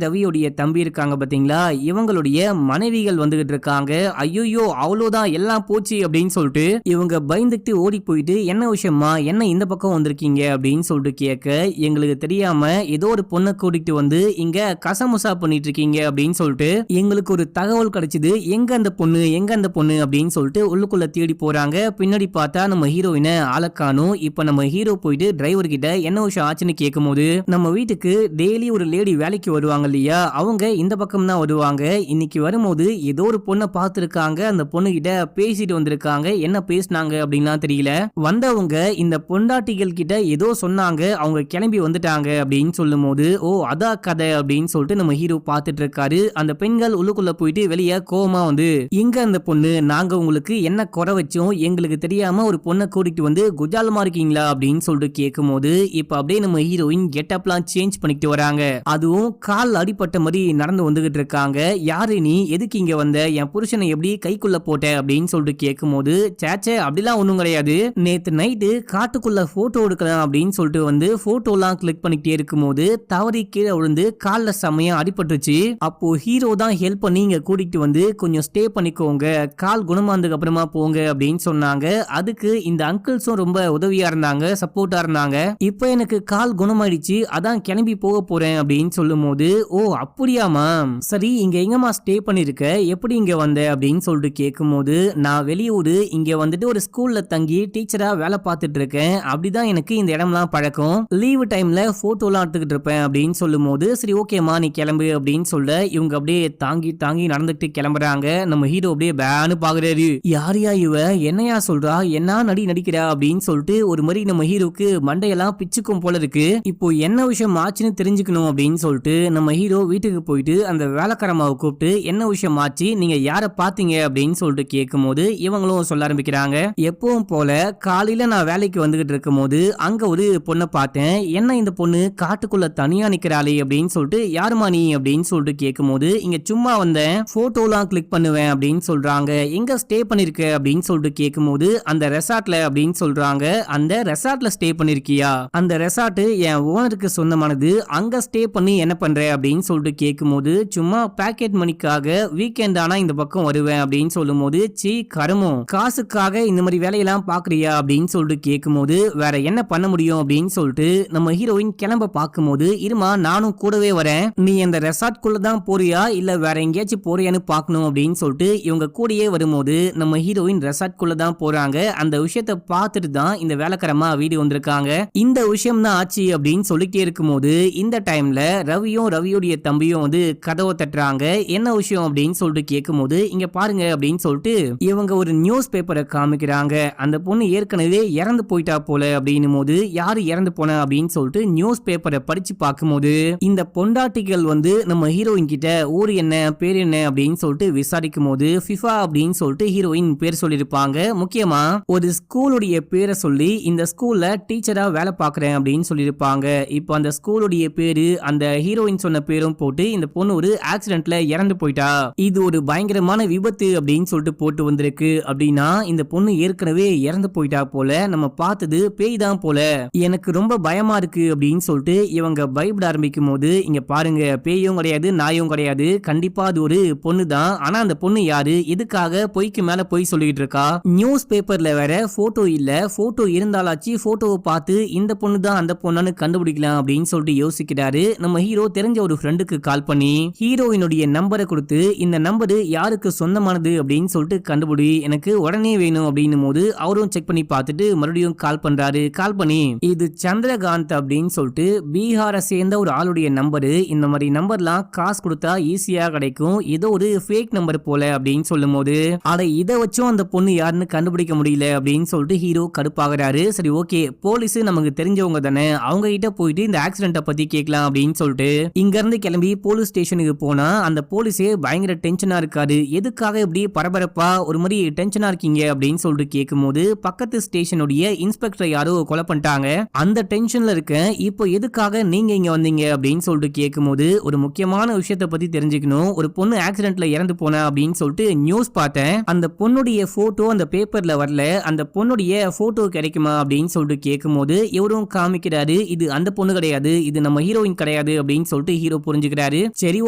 ரவியோடைய தம்பி இருக்காங்க பாத்தீங்களா, இவங்களுடைய மனைவிகள் வந்துகிட்டு இருக்காங்க. ஐயோ அவ்வளவுதான் எல்லாம் போச்சு அப்படின்னு சொல்லிட்டு இவங்க பயந்துட்டு ஓடி போயிட்டு, என்ன விஷயமா, என்ன இந்த பக்கம் வந்திருக்கீங்க அப்படின்னு சொல்லிட்டு கேட்க, எங்களுக்கு தெரியாம ஏதோ ஒரு பொண்ணை கூட்டிட்டு வந்து இங்க கசமுசா பண்ணிட்டு இருக்கீங்க அப்படின்னு சொல்லிட்டு எங்களுக்கு ஒரு தகவல் கிடைச்சது. எங்க அந்த பொண்ணு அப்படின்னு சொல்லிட்டு உள்ளுக்குள்ள தேடி போறாங்க. பின்னாடி பார்த்தா நம்ம ஹீரோயினை ஆளக்கானும். இப்ப நம்ம ஹீரோ போயிட்டு டிரைவர் கிட்ட என்ன விஷயம் ஆச்சுன்னு கேட்கும்போது, நம்ம வீட்டுக்கு டெய்லி ஒரு லேடி வேலைக்கு வருவாங்க இல்லையா, அவங்க இந்த பக்கம் தான் வருவாங்க. இன்னைக்கு வரும்போது ஏதோ ஒரு பொண்ணை பார்த்திருக்காங்க. அந்த பொண்ணு கிட்ட பேசிட்டு வந்திருக்காங்க. என்ன பேசினாங்க அப்படின்னா தெரியல. வந்தவங்க இந்த பொண்டாட்டிகள் கிட்ட ஏதோ சொன்னாங்க, அவங்க கிளம்பி வந்துட்டாங்க அப்படின்னு சொல்லும் போது, ஓ அதான் கதை அப்படின்னு சொல்லிட்டு நம்ம ஹீரோ பார்த்துட்டு இருக்காரு. அந்த பெண்கள் உள்ளுக்குள்ள போயிட்டு வெளியே கோவமா வந்து, எங்க அந்த பொண்ணு, நாங்க உங்களுக்கு என்ன குறை வச்சோம், எங்களுக்கு தெரியாம ஒரு பொண்ணை கூட்டிட்டு வந்து குஜாலமா இருக்கீங்களா அப்படின்னு சொல்லிட்டு கேட்கும் போது, இப்ப அப்படியே நம்ம ஹீரோயின் கெட்டப்லாம் சேஞ்ச் பண்ணிட்டு வராங்க. அதுவும் கால் அடிப்பட்ட மாதிரி நடந்து வந்துகிட்டு இருக்காங்க. யாரு நீ, எதுக்கு இங்க வந்த, என் புருஷனை எப்படி கைக்குள்ள போட்ட அப்படின்னு சொல்லிட்டு கேட்கும் போது, சேச்சே அப்படிலாம் ஒண்ணும் கிடையாது, நேத்து நைட்டு காட்டுக்குள்ள போட்டோ எடுக்கலாம் அப்படின்னு சொல்லிட்டு வந்து போட்டோலாம் கிளிக் பண்ணிட்டே இருக்கும் போது தவறி கீழே விழுந்து கால்ல செமையா அடிபட்டுச்சு. அப்போ ஹீரோ தான் ஹெல்ப் பண்ணி இங்க கூட்டிட்டு வந்து கொஞ்சம் ஸ்டே பண்ணிக்கோங்க, கால் குணமானதுக்கு அப்புறமா போங்க அப்படின்னு சொன்னாங்க. அதுக்கு இந்த அங்கிள்ஸும் ரொம்ப உதவியா இருந்தாங்க, சப்போர்ட்டா இருந்தாங்க. இப்போ எனக்கு கால் குணமாயிடுச்சு, அதான் கிளம்பி போக போறேன் அப்படின்னு சொல்லும் போது, ஓ அப்படியாமா, சரி இங்க எங்கம்மா ஸ்டே பண்ணிருக்க, எப்படி இங்க வந்த அப்படின்னு சொல்லிட்டு கேட்கும் போது, நான் வெளியூர், இங்க வந்துட்டு ஒரு ஸ்கூல்ல தங்கி டீச்சரா வேலை பார்த்துட்டு இருக்கேன், அப்படிதான் எனக்கு இந்த இடம்லாம் பழக்கம், லீவு டைம்ல போட்டோலாம் எடுத்துக்கிட்டு இருப்பேன் அப்படின்னு சொல்லும் போது, சரி ஓகேமா நீ கிளம்பு அப்படின்னு சொல்ல இவங்க அப்படியே தாங்கி தாங்கி நடந்துட்டு கிளம்புறாங்க. நம்ம ஹீரோ அப்படியே பேனு பாக்குறாரு. யாரையா இவ, என்னையா சொல்றா, என்ன நடிக்கிறா அப்படின்னு சொல்லிட்டு ஒரு மாதிரி நம்ம ஹீரோக்கு மண்டையெல்லாம் பிச்சுக்கும் போல இருக்கு. இப்போ என்ன விஷயம் ஆச்சுன்னு தெரிஞ்சுக்கணும் அப்படின்னு சொல்லிட்டு நம்ம ஹீரோ வீட்டுக்கு போயிட்டு அந்த வேலைக்காரமாவை கூப்பிட்டு, என்ன விஷயம் ஆச்சு, நீங்க யாரை பாத்தீங்க அப்படின்னு சொல்லிட்டு கேட்கும் போது இவங்களும் சொல்ல ஆரம்பிக்கிறாங்க. எப்பவும் போல காலையில நான் வேலைக்கு வந்துகிட்டு இருக்கும் போது அங்க ஒரு பொண்ணை பார்த்தேன், என்ன இந்த பொண்ணு காட்டுக்குள்ள தனியா நிக்கிறாளே அப்படின்னு சொல்லிட்டு, யாருமா நீ அப்படின்னு சொல்லிட்டு கேட்கும் போது, இங்க சும்மா வந்தேன், போட்டோலாம் கிளிக் பண்ணுவேன் அப்படின்னு சொல்றாங்க. எங்க ஸ்டே பண்ணிருக்க அப்படின்னு சொல்லிட்டு கேட்கும் போது, அந்த ரெசார்ட்ல அப்படின்னு சொல்றாங்க. அந்த ரெசார்ட்ல ஸ்டே பண்ணிருக்கியா, அந்த ரெசார்ட் என் ஓனருக்கு சொந்தமானது, அங்க ஸ்டே பண்ணி என்ன பண்ற அப்படின்னு சொல்லிட்டு கேட்கும் போது, சும்மா பாக்கெட் மணிக்காக வீக்கெண்ட் ஆனா இந்த பக்கம் வருவேன் அப்படின்னு சொல்லும் போது, சீ கருமம், காசுக்காக இந்த மாதிரி வேலையெல்லாம் பாக்குறியா அப்படின்னு சொல்லிட்டு கேட்கும் போது, வேற என்ன பண்ண முடியும் அப்படின்னு சொல்லிட்டு நம்ம ஹீரோயின் கிளம்ப பார்க்கும்போது, இருமா நானும் கூடவே வரேன், நீ அந்த ரெசார்ட் குள்ள தான் போறியா இல்ல வேற எங்கேயாச்சும் போறியான்னு பார்க்கணும் அப்படின்னு சொல்லிட்டு இவங்க கூடயே வரும்போது நம்ம ஹீரோயின் ரெசார்ட் குள்ள தான் போறாங்க. அந்த விஷயத்தை பார்த்துட்டு தான் இந்த வேலைக்காரமா வீடு வந்திருக்காங்க. இந்த விஷயம் தான் ஆச்சு அப்படின்னு சொல்லிட்டே இருக்கும்போது இந்த டைம்ல ரவியோடைய தம்பியும் வந்து கதவை தட்டுறாங்க. என்ன விஷயம் அப்படின்னு சொல்லிட்டு கேட்கும்போது, இங்க பாருங்க அப்படின்னு சொல்லிட்டு இவங்க ஒரு நியூஸ் பேப்பரை காமிக்கிறாங்க. அந்த பொண்ணு ஏற்கனவே இறந்து போயிட்டா போல அப்படின்னும் போது, யாரு இறந்து போன அப்படின்னு சொல்லிட்டு நியூஸ் பேப்பரை படிச்சு பார்க்கும்போது, இந்த பொண்டாட்டிகள் வந்து நம்ம ஹீரோயின் கிட்ட ஊர் என்ன பேர் என்ன அப்படின்னு சொல்லிட்டு விசாரிக்கும் போது, ஃபிஃபா அப்படின்னு சொல்லிட்டு ஹீரோயின் பேர் சொல்லியிருப்பாங்க. முக்கியமா ஒரு ஸ்கூலுடைய பேரை சொல்லி, இந்த ஸ்கூல்ல டீச்சரா வேலை பார்க்கறேன் அப்படின்னு சொல்லியிருப்பாங்க. இப்போ அந்த ஸ்கூலுடைய பேரு அந்த ஹீரோயின் சொன்ன பேரும் போட்டு, இந்த பொண்ணு ஒரு ஆக்சிடென்ட்ல இறந்து போயிட்டா, இது ஒரு பயங்கரமான விபத்து அப்படின்னு சொல்லிட்டு போட்டு வந்திருக்கு. அப்படின்னா இந்த பொண்ணு ஏற்கனவே இறந்து போயிட்டா போல, நம்ம பார்த்தது பேய் தான் போல, எனக்கு ரொம்ப பயமா இருக்கு அப்படின்னு சொல்லிட்டு இவங்க பயப்பட ஆரம்பிக்கும் போது, இங்க பாருங்க பேயும் கிடையாது நாயும் கிடையாது, கண்டிப்பா அது ஒரு பொண்ணு தான். ஆனா அந்த பொண்ணு யாரு, எதுக்காக பொய்க்கு மேல பொய் சொல்லிட்டு இருக்கா, நியூஸ் பேப்பர்ல வேற போட்டோ இல்ல, போட்டோ இருந்தாலாச்சு போட்டோவை பார்த்து இந்த பொண்ணு தான் அந்த பொண்ணு கண்டுபிடிக்கலாம் அப்படின்னு சொல்லிட்டு யோசிக்கிறாரு. நம்ம ஹீரோ தெரிஞ்ச ஒரு ஃப்ரெண்டுக்கு கால் பண்ணி ஹீரோயினுடைய நம்பரை கொடுத்து, இந்த நம்பரு யாருக்கு சொந்தமானது அப்படின்னு சொல்லிட்டு கண்டுபிடி, எனக்கு உடனே வேணும் அப்படின்னும் போது அவரும் செக் பண்ணி பார்த்துட்டு மறுபடியும் கால் பண்றாரு. கால் பண்ணி, இது சந்திரகாந்த் அப்படின்னு சொல்லிட்டு பீகாரை சேர்ந்த ஒரு ஆளுடைய நம்பரு, இந்த மாதிரி நம்பர்லாம் காசு கொடுத்தா ஈஸியா கிடைக்கும், ஏதோ ஒரு ஃபேக் நம்பர் போல அப்படின்னு சொல்லும் போது, அட இதை வச்சும் அந்த பொண்ணு யாருன்னு கண்டுபிடிக்க முடியல அப்படின்னு சொல்லிட்டு ஹீரோ கடுப்பாகிறாரு. சரி ஓகே, போலீஸ் நமக்கு தெரிஞ்சவங்க தானே, அவங்க கிட்ட போயிட்டு இந்த ஆக்சிடென்ட்டை பத்தி கேட்கலாம் அப்படின்னு சொல்லிட்டு இங்க இருந்து கிளம்பி போலீஸ் ஸ்டேஷனுக்கு போனா அந்த போலீஸே பயங்கர டென்ஷனா இருக்காரு. எதுக்காக இப்படி பரபரப்பா ஒரு மாதிரி டென்ஷனா இருக்கீங்க அப்படின்னு சொல்லிட்டு கேட்கும் போது, போது பக்கத்து ஸ்டேஷனுடைய இன்ஸ்பெக்டர் யாரோ கொலை பண்ணிட்டாங்க, அந்த டென்ஷன்ல இருக்கேன், இப்போ எதுக்காக நீங்க இங்க வந்தீங்க அப்படின்னு சொல்லிட்டு கேட்கும்போது ஒரு முக்கியமான விஷயத்தை பத்தி தெரிஞ்சுக்கணும், ஒரு பொண்ணு ஆக்சிடென்ட்ல இறந்து போன அப்படின்னு சொல்லிட்டு நியூஸ் பார்த்தேன், அந்த பொண்ணுடைய போட்டோ அந்த பேப்பர்ல வரல, அந்த பொண்ணுடைய போட்டோ கிடைக்குமா அப்படின்னு சொல்லிட்டு கேட்கும்போது இவரும் காமிக்கிறாரு, இது அந்த பொண்ணு கிடையாது, இது நம்ம ஹீரோயின் கிடையாது அப்படின்னு சொல்லிட்டு ஹீரோ புரிஞ்சுக்கிறாரு. சரி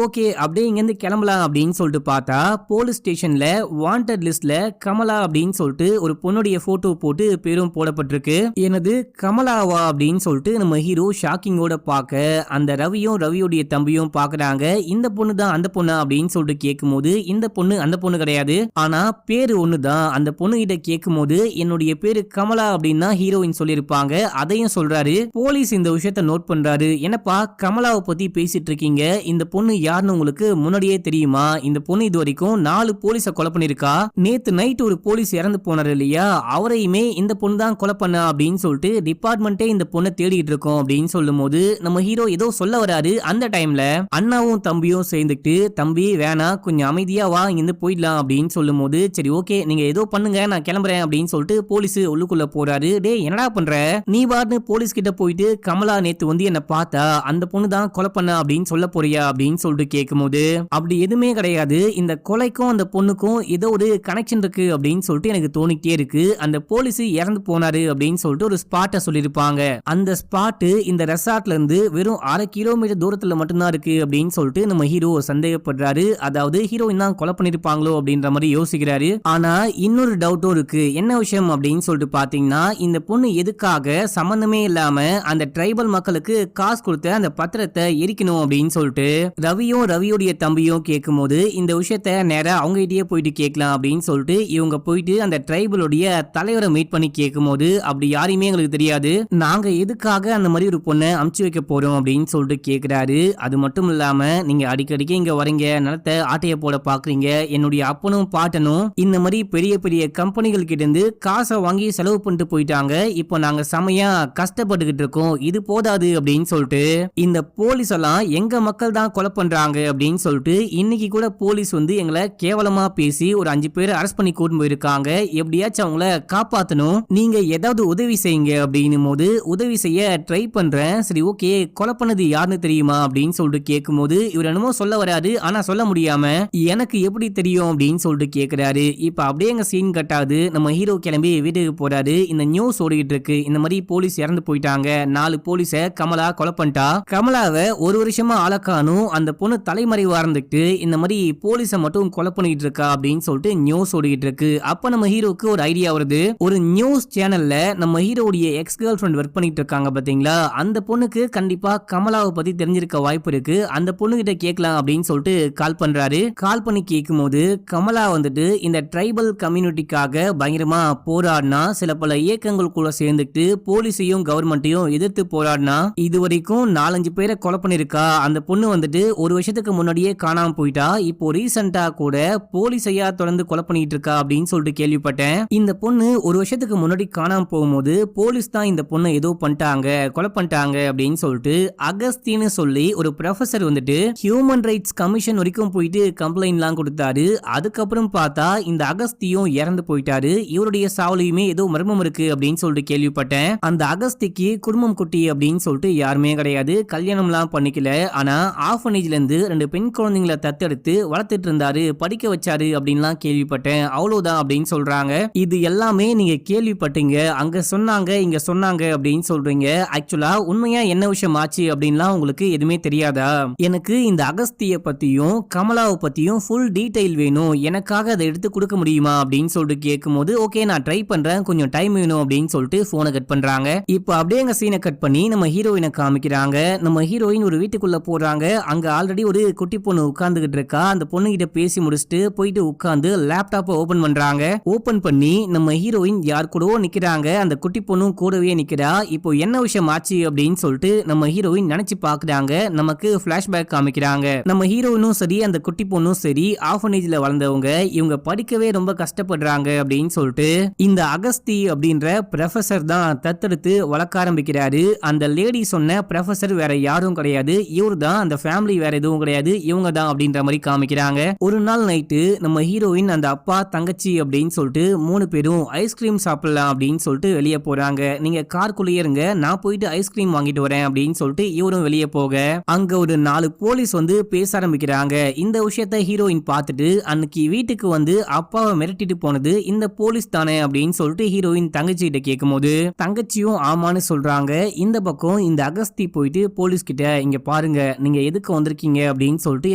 ஓகே அப்படியே இங்க இருந்து கிளம்பலாம் அப்படின்னு சொல்லிட்டு பார்த்தா போலீஸ் ஸ்டேஷன்ல வாண்டட் லிஸ்ட்ல கமலா அப்படின்னு சொல்லிட்டு ஒரு பொண்ணுடைய போட்டோ போட்டு பேரும் போடப்பட்டிருக்கு. எனது கமலாவா அப்படின்னு சொல்லிட்டு நம்ம ஹீரோ ஷாக்கிங்கோட பார்க்க அந்த ரவியும் ரவியோடைய தம்பியும் பாக்குறாங்க, இந்த பொண்ணு தான் அந்த பொண்ணு அப்படின்னு சொல்லிட்டு கேட்கும்போது இந்த பொண்ணு அந்த பொண்ணு கிடையாது, ஆனா பேரு ஒண்ணுதான். அந்த பொண்ணு கிட்ட கேட்கும்போது என்னுடைய பேரு கமலா அப்படின்னா ஹீரோயின் சொல்லியிருப்பாங்க, அதையும் சொல்றாரு. போலீஸ் இந்த விஷயத்த நோட் பண்றாரு, என்னப்பா கமலாவை பத்தி பேசிட்டு இருக்கீங்க, இந்த பொண்ணு யாருன்னு உங்களுக்கு முன்னாடியே தெரியுமா, இந்த பொண்ணு இது வரைக்கும் 4 போலீஸ கொலை பண்ணிருக்கா, நேத்து நைட் ஒரு போலீஸ் இறந்து போனாரு இல்லையா, அவரையுமே இந்த பொண்ணு தான் கொலை பண்ண அப்படின்னு சொல்லிட்டு டிபார்ட்மெண்டே இந்த பொண்ணை தேடிட்டு இருக்கோம் அப்படின்னு சொல்லும் போது நம்ம ஹீரோ ஏதோ சொல்ல வராரு. அந்த டைம்ல அண்ணாவும் தம்பியும் சேர்ந்துட்டு தம்பி வேணா கொஞ்சம் அமைதியா வா இங்கிருந்து போயிடலாம் அப்படின்னு சொல்லும் போது சரி ஓகே நீங்க ஏதோ பண்ணுங்க நான் கிளம்புறேன் அப்படின்னு சொல்லிட்டு போலீஸ் உள்ளுக்குள்ள போறாரு. டே என்னடா பண்ற, நீ பாட்டு போலீஸ் கிட்ட போயிட்டு கமலா நேத்து வந்து என்ன பார்த்தா அந்த பொண்ணு தான் கொலை பண்ண அப்படின்னு சொல்ல போறியா அப்படின்னு சொல்லிட்டு கேட்கும்போது அப்படி எதுவுமே கிடையாது, இந்த கொலைக்கும் அந்த பொண்ணுக்கும் ஏதோ ஒரு கனெக்ஷன் இருக்கு அப்படின்னு சொல்லிட்டு எனக்கு தோணிக்கிட்டே இருக்கு, அந்த போலீஸ் இறந்து போனாரு அப்படின்னு சொல்லிட்டு ஒரு ஸ்பாட்டை சொல்லிருப்பாங்க, அந்த ஸ்பாட் இந்த ரெசார்ட்ல இருந்து வெறும் 1/2 கிலோமீட்டர் தூரத்துல மட்டும்தான் இருக்கு அப்படின்னு சொல்லிட்டு நம்ம ஹீரோ சந்தேகப்படுறாரு. அதாவது ஹீரோயின் தான் கொலை பண்ணிருப்பாங்களோ அப்படின்ற மாதிரி யோசிக்கிறாரு. ஆனா இன்னொரு டவுட்டும் இருக்கு, என்ன விஷயம் அப்படின்னு சொல்லிட்டு பாத்தீங்கன்னா இந்த பொண்ணு எதுக்காக சம்பந்தமே இல்லாம அந்த ட்ரைபல் மக்களுக்கு காசு கொடுத்த அந்த பத்திரத்தை எரிக்கணும் அப்படின்னு சொல்லிட்டு ரவியும் ரவியோடைய தம்பியும் கேட்கும்போது இந்த விஷயத்த நேரா அவங்க கிட்டயே போயிட்டு கேட்கலாம் அப்படின்னு சொல்லிட்டு இவங்க போயிட்டு அந்த ட்ரைபலுடைய தலைவரை மீட் பண்ணி கேட்கும்போது அப்படி யாரையுமே எங்களுக்கு தெரியாது, நாங்க எதுக்காக அந்த மாதிரி ஒரு பொண்ணை அமுச்சு வைக்க போறோம் அப்படின்னு சொல்லிட்டு கேட்கிறாரு. அது மட்டும் இல்லாம நீங்க அடிக்கடிக்கு இங்க வரீங்க, நிலத்தை ஆட்டைய போட பாக்குறீங்க, என்னுடைய அப்பனும் பாட்டனும் இந்த மாதிரி பெரிய பெரிய கம்பெனிகள் கிட்ட இருந்து காசை வாங்கி செலவு பண்ணிட்டு போயிட்டாங்க, இப்போ நாங்க செமையா கஷ்டப்பட்டுக்கிட்டு இருக்கோம், இது போதாது அப்படின்னு சொல்லிட்டு இந்த போலீஸ் எல்லாம் எங்க மக்கள் தான் கொலை பண்றாங்க அப்படின்னு சொல்லிட்டு இன்னைக்கு கூட போலீஸ் வந்து எங்களை கேவலமா பேசி ஒரு 5 பேரை அரெஸ்ட் பண்ணி கூட்டு போயிருக்காங்க, எப்படியாச்சும் அவங்கள காப்பாத்தணும், நீங்க ஏதாவது உதவி செய்யுங்க அப்படின்னும் போது உதவி செய்ய ட்ரை பண்றேன், சரி ஓகே கொலை பண்ணது யாருன்னு தெரியுமா அப்படின்னு சொல்லிட்டு கேட்கும்போது இவர் என்னமோ சொல்ல வராது, ஆனா சொல்ல முடியாம எனக்கு எப்படி தெரியும் அப்படின்னு சொல்லிட்டு கேட்கிறாரு. இப்ப அப்படியே எங்க சீன் கட்டாது, நம்ம ஹீரோ கிளம்பி வீட்டுக்கு போறாரு. இந்த நியூஸ் ஓடிக்கிட்டு இருக்கு, இந்த மாதிரி போலீஸ் இறந்து போயிட்டாங்க, 4 போலீஸ கமலா கொலை பண்ணிட்டா, கமலாவை 1 வருஷமா ஆளக்கானும், அந்த பொண்ணு தலைமறைவா இருந்துட்டு இந்த மாதிரி போலீஸ மட்டும் கொலை பண்ணிட்டு இருக்கா அப்படின்னு சொல்லிட்டு நியூஸ் ஓடிக்கிட்டு இருக்கு. அப்ப நம்ம ஹீரோக்கு ஒரு ஐடியா வருது, ஒரு நியூஸ் சேனல்ல நம்ம ஹீரோடைய எக்ஸ் கேர்ள் ஃப்ரெண்ட் ஒர்க் பண்ணிட்டு இருக்காங்க பாத்தீங்களா, அந்த பொண்ணுக்கு கண்டிப்பா கமலாவை பத்தி தெரிஞ்சிருக்க வாய்ப்பு இருக்கு, அந்த பொண்ணு கிட்ட கேட்கலாம் அப்படின்னு சொல்லிட்டு கால் பண்றாரு. கால் பண்ணி கேட்கும்போது கமலா வந்துட்டு இந்த ட்ரைபல் கம்யூனிட்டிக்காக பயங்கரமா போராடினா, சில பல இயக்கங்கள் கூட சேர்ந்துட்டு போலீஸையும் கவர்மெண்ட்டையும் எதிர்த்து போராடினா, இது வரைக்கும் 4-5 பேரை கொலை பண்ணிருக்கா, அந்த பொண்ணு வந்துட்டு 1 வருஷத்துக்கு முன்னாடியே காணாம போயிட்டா, இப்போ ரீசெண்டா கூட போலீஸையா தொடர்ந்து கொலை பண்ணிட்டு இருக்கா அப்படின்னு சொல்லிட்டு கேள்விப்பட்டேன், இந்த பொண்ணு 1 வருஷத்துக்கு முன்னாடி காணாம போகும்போது போலீஸ் தான் இந்த பொண்ணை ஏதோ பண்ணிட்டாங்க கொலை பண்ணிட்டாங்க அப்படின்னு சொல்லிட்டு அகஸ்தின்னு சொல்லி ஒரு ப்ரொஃபசர் வந்துட்டு ஹியூமன் ரைட்ஸ் கமிஷன் வரைக்கும் போயிட்டு கம்ப்ளைண்ட்லாம் கொடுத்தாரு. அதுக்கப்புறம் பார்த்தா இந்த அகஸ்தியும் இறந்து போயிட்டாரு, இவருடைய சாவுலையுமே ஏதோ மர்மம் இருக்கு அப்படின்னு சொல்லிட்டு கேள்விப்பட்டேன். அந்த அகஸ்திக்கு குடும்பம் குட்டி அப்படின்னு சொல்லிட்டு யாருமே கிடையாது, கல்யாணம்லாம் பண்ணிக்கல, ஆனா ஆர்ஃபனேஜ்ல இருந்து 2 பெண் குழந்தைங்களை தத்தெடுத்து வளர்த்துட்டு இருந்தாரு, படிக்க வச்சாரு அப்படின்லாம் கேள்விப்பட்டேன், அவ்வளவுதான் அப்படின்னு சொல்றாங்க. இது எல்லாமே நீங்க கேள்விப்பட்டீங்க, அங்க சொன்னாங்க இங்க சொன்னாங்க அப்படின்னு சொல்றீங்க, ஆக்சுவலா உண்மையா என்ன விஷயம் ஆச்சு அப்படின்லாம் உங்களுக்கு எதுவுமே தெரியாதா, எனக்கு இந்த அகஸ்திய பத்தியும் கமலாவை பத்தியும் ஃபுல் டீடைல் வேணும், எனக்காக அதை எடுத்து கொடுக்க முடியுமா அப்படின்னு சொல்லிட்டு கேட்கும்போது ஓகே நான் ட்ரை பண்றேன், கொஞ்சம் டைம் வேணும் அப்படின்னு சொல்லிட்டு போனை கட் பண்றாங்க. இப்போ அப்படியே எங்க சீனை கட் பண்ணி நம்ம ஹீரோயினை காமிக்கிறாங்க. நம்ம ஹீரோயின் ஒரு வீட்டுக்குள்ள போறாங்க, அங்க ஆல்ரெடி ஒரு குட்டி பொண்ணு உட்கார்ந்துகிட்டு இருக்கா, அந்த பொண்ணு கிட்ட பேசி முடிச்சுட்டு போயிட்டு உட்கார்ந்து லேப்டாப்பை ஓபன் பண்றாங்க. ஓபன் பண்ணி நம்ம ஹீரோயின் யார் கூடவோ நிக்கிறாங்க, அந்த குட்டி பொண்ணும் கூடவே நிக்கிறா. இப்போ என்ன விஷயம் ஆச்சு அப்படின்னு சொல்லிட்டு நம்ம ஹீரோயின் நினைச்சு பாக்குறாங்க, நமக்கு பிளாஷ்பேக் காமிக்கிறாங்க. நம்ம ஹீரோயினும் சரி அந்த குட்டி பொண்ணும் சரி ஆர்ஃபனேஜ்ல வளர்ந்தவங்க, இவங்க படிக்கவே ரொம்ப கஷ்டப்படுறாங்க அப்படின்னு சொல்லிட்டு இந்த அகஸ்தி அப்படின்ற ப்ரொஃபசர் தான் தத்தெடுத்து வளர்க்க ஆரம்பிக்கிறாரு. அந்த லேடி சொன்ன ப்ரொஃபசர் வேற யாரும் கிடையாது, இவரு தான், அந்த ஃபேமிலி வேற எதுவும் கிடையாது, இவங்க தான் அப்படின்ற மாதிரி காமிக்கிறாங்க. ஒரு நாள் நைட்டு நம்ம ஹீரோயின் அந்த அப்பா தங்கச்சி அப்படின்னு சொல்லிட்டு 3 பேரும் பேரும் ஐஸ்கிரீம் சாப்பிடலாம் அப்படின்னு சொல்லிட்டு வெளியே போறாங்க. நீங்க கார்க்குள்ளேயே இருங்க, நான் போயிட்டு ஐஸ்கிரீம் வாங்கிட்டு வரேன் அப்படின்னு சொல்லிட்டு இவரும் வெளியே போக அங்க ஒரு 4 போலீஸ் வந்து பேச ஆரம்பிக்கிறாங்க. இந்த விஷயத்த ஹீரோயின் பார்த்துட்டு அன்னைக்கு வீட்டுக்கு வந்து அப்பாவை மிரட்டிட்டு போனது இந்த போலீஸ் தானே அப்படின்னு சொல்லிட்டு ஹீரோயின் தங்கச்சி கிட்ட கேட்கும்போது தங்கச்சியும் ஆமான்னு சொல்றாங்க. இந்த பக்கம் இந்த அகஸ்தி போயிட்டு போலீஸ் கிட்ட, இங்க பாருங்க நீங்க எதுக்கு வந்திருக்கீங்க அப்படின்னு சொல்லிட்டு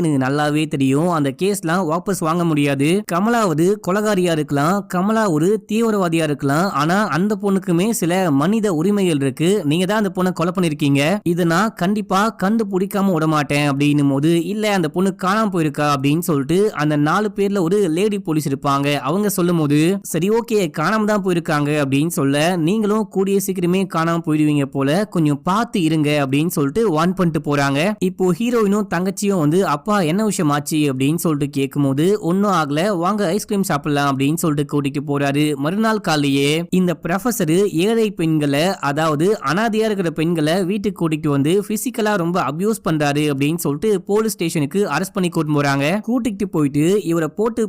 எனக்கு நல்லாவே தெரியும், அந்த கேஸ்லாம் வாபஸ் வாங்க முடியாது. கமலாவது கொலகாரியா இருக்கலாம், கமலா ஒரு தீவிரவாதியா இருக்கலாம், ஆனா அந்த பொண்ணுக்குமே சில மனித உரிமைகள் இருக்கு. நீங்க தான் அந்த பொண்ணை கொலை பண்ணிருக்கீங்க, இதை நான் கண்டிப்பா கண்டுபிடிக்காம விட மாட்டேன் அப்படின்னும் போது, இல்ல அந்த பொண்ணு காணாம போயிருக்கா அப்படின்னு சொல்லிட்டு அந்த 4 பேர்ல ஒரு லேடி போலீஸ் இருப்பாங்க. அவங்க சொல்லும் போது சரி ஓகே காணாம தான் போயிருக்காங்க அப்படின்னு சொல்ல, நீங்களும் கூடிய சீக்கிரமே காணாம போயிடுவீங்க போல, கொஞ்சம் பார்த்து இருங்க அப்படின்னு சொல்லிட்டு வார்ன் பண்ணிட்டு போறாங்க. இப்போ ஹீரோயினும் தங்கச்சியும் வந்து அப்பா என்ன விஷயம் ஆச்சு அப்படின்னு சொல்லிட்டு கேட்கும்போது, ஒன்னும் ஆகல வாங்க ஐஸ்கிரீம் சாப்பிடலாம் அப்படின்னு சொல்லிட்டு கூட்டிட்டு போறாரு. மறுநாள் காலையே இந்த ப்ரொஃபசர் ஏழை பெண்களை, அதாவது அனாதையா இருக்கிற பெண்களை வீட்டுக்கு கூட்டிட்டு வந்து பிசிக்கலா ரொம்ப அபியூஸ் பண்றாரு அப்படின்னு சொல்லிட்டு போலீஸ் ஸ்டேஷனுக்கு அரெஸ்ட் பண்ணி கூட்டிட்டு போறாங்க. கூட்டிட்டு போயிட்டு இவரை போட்டு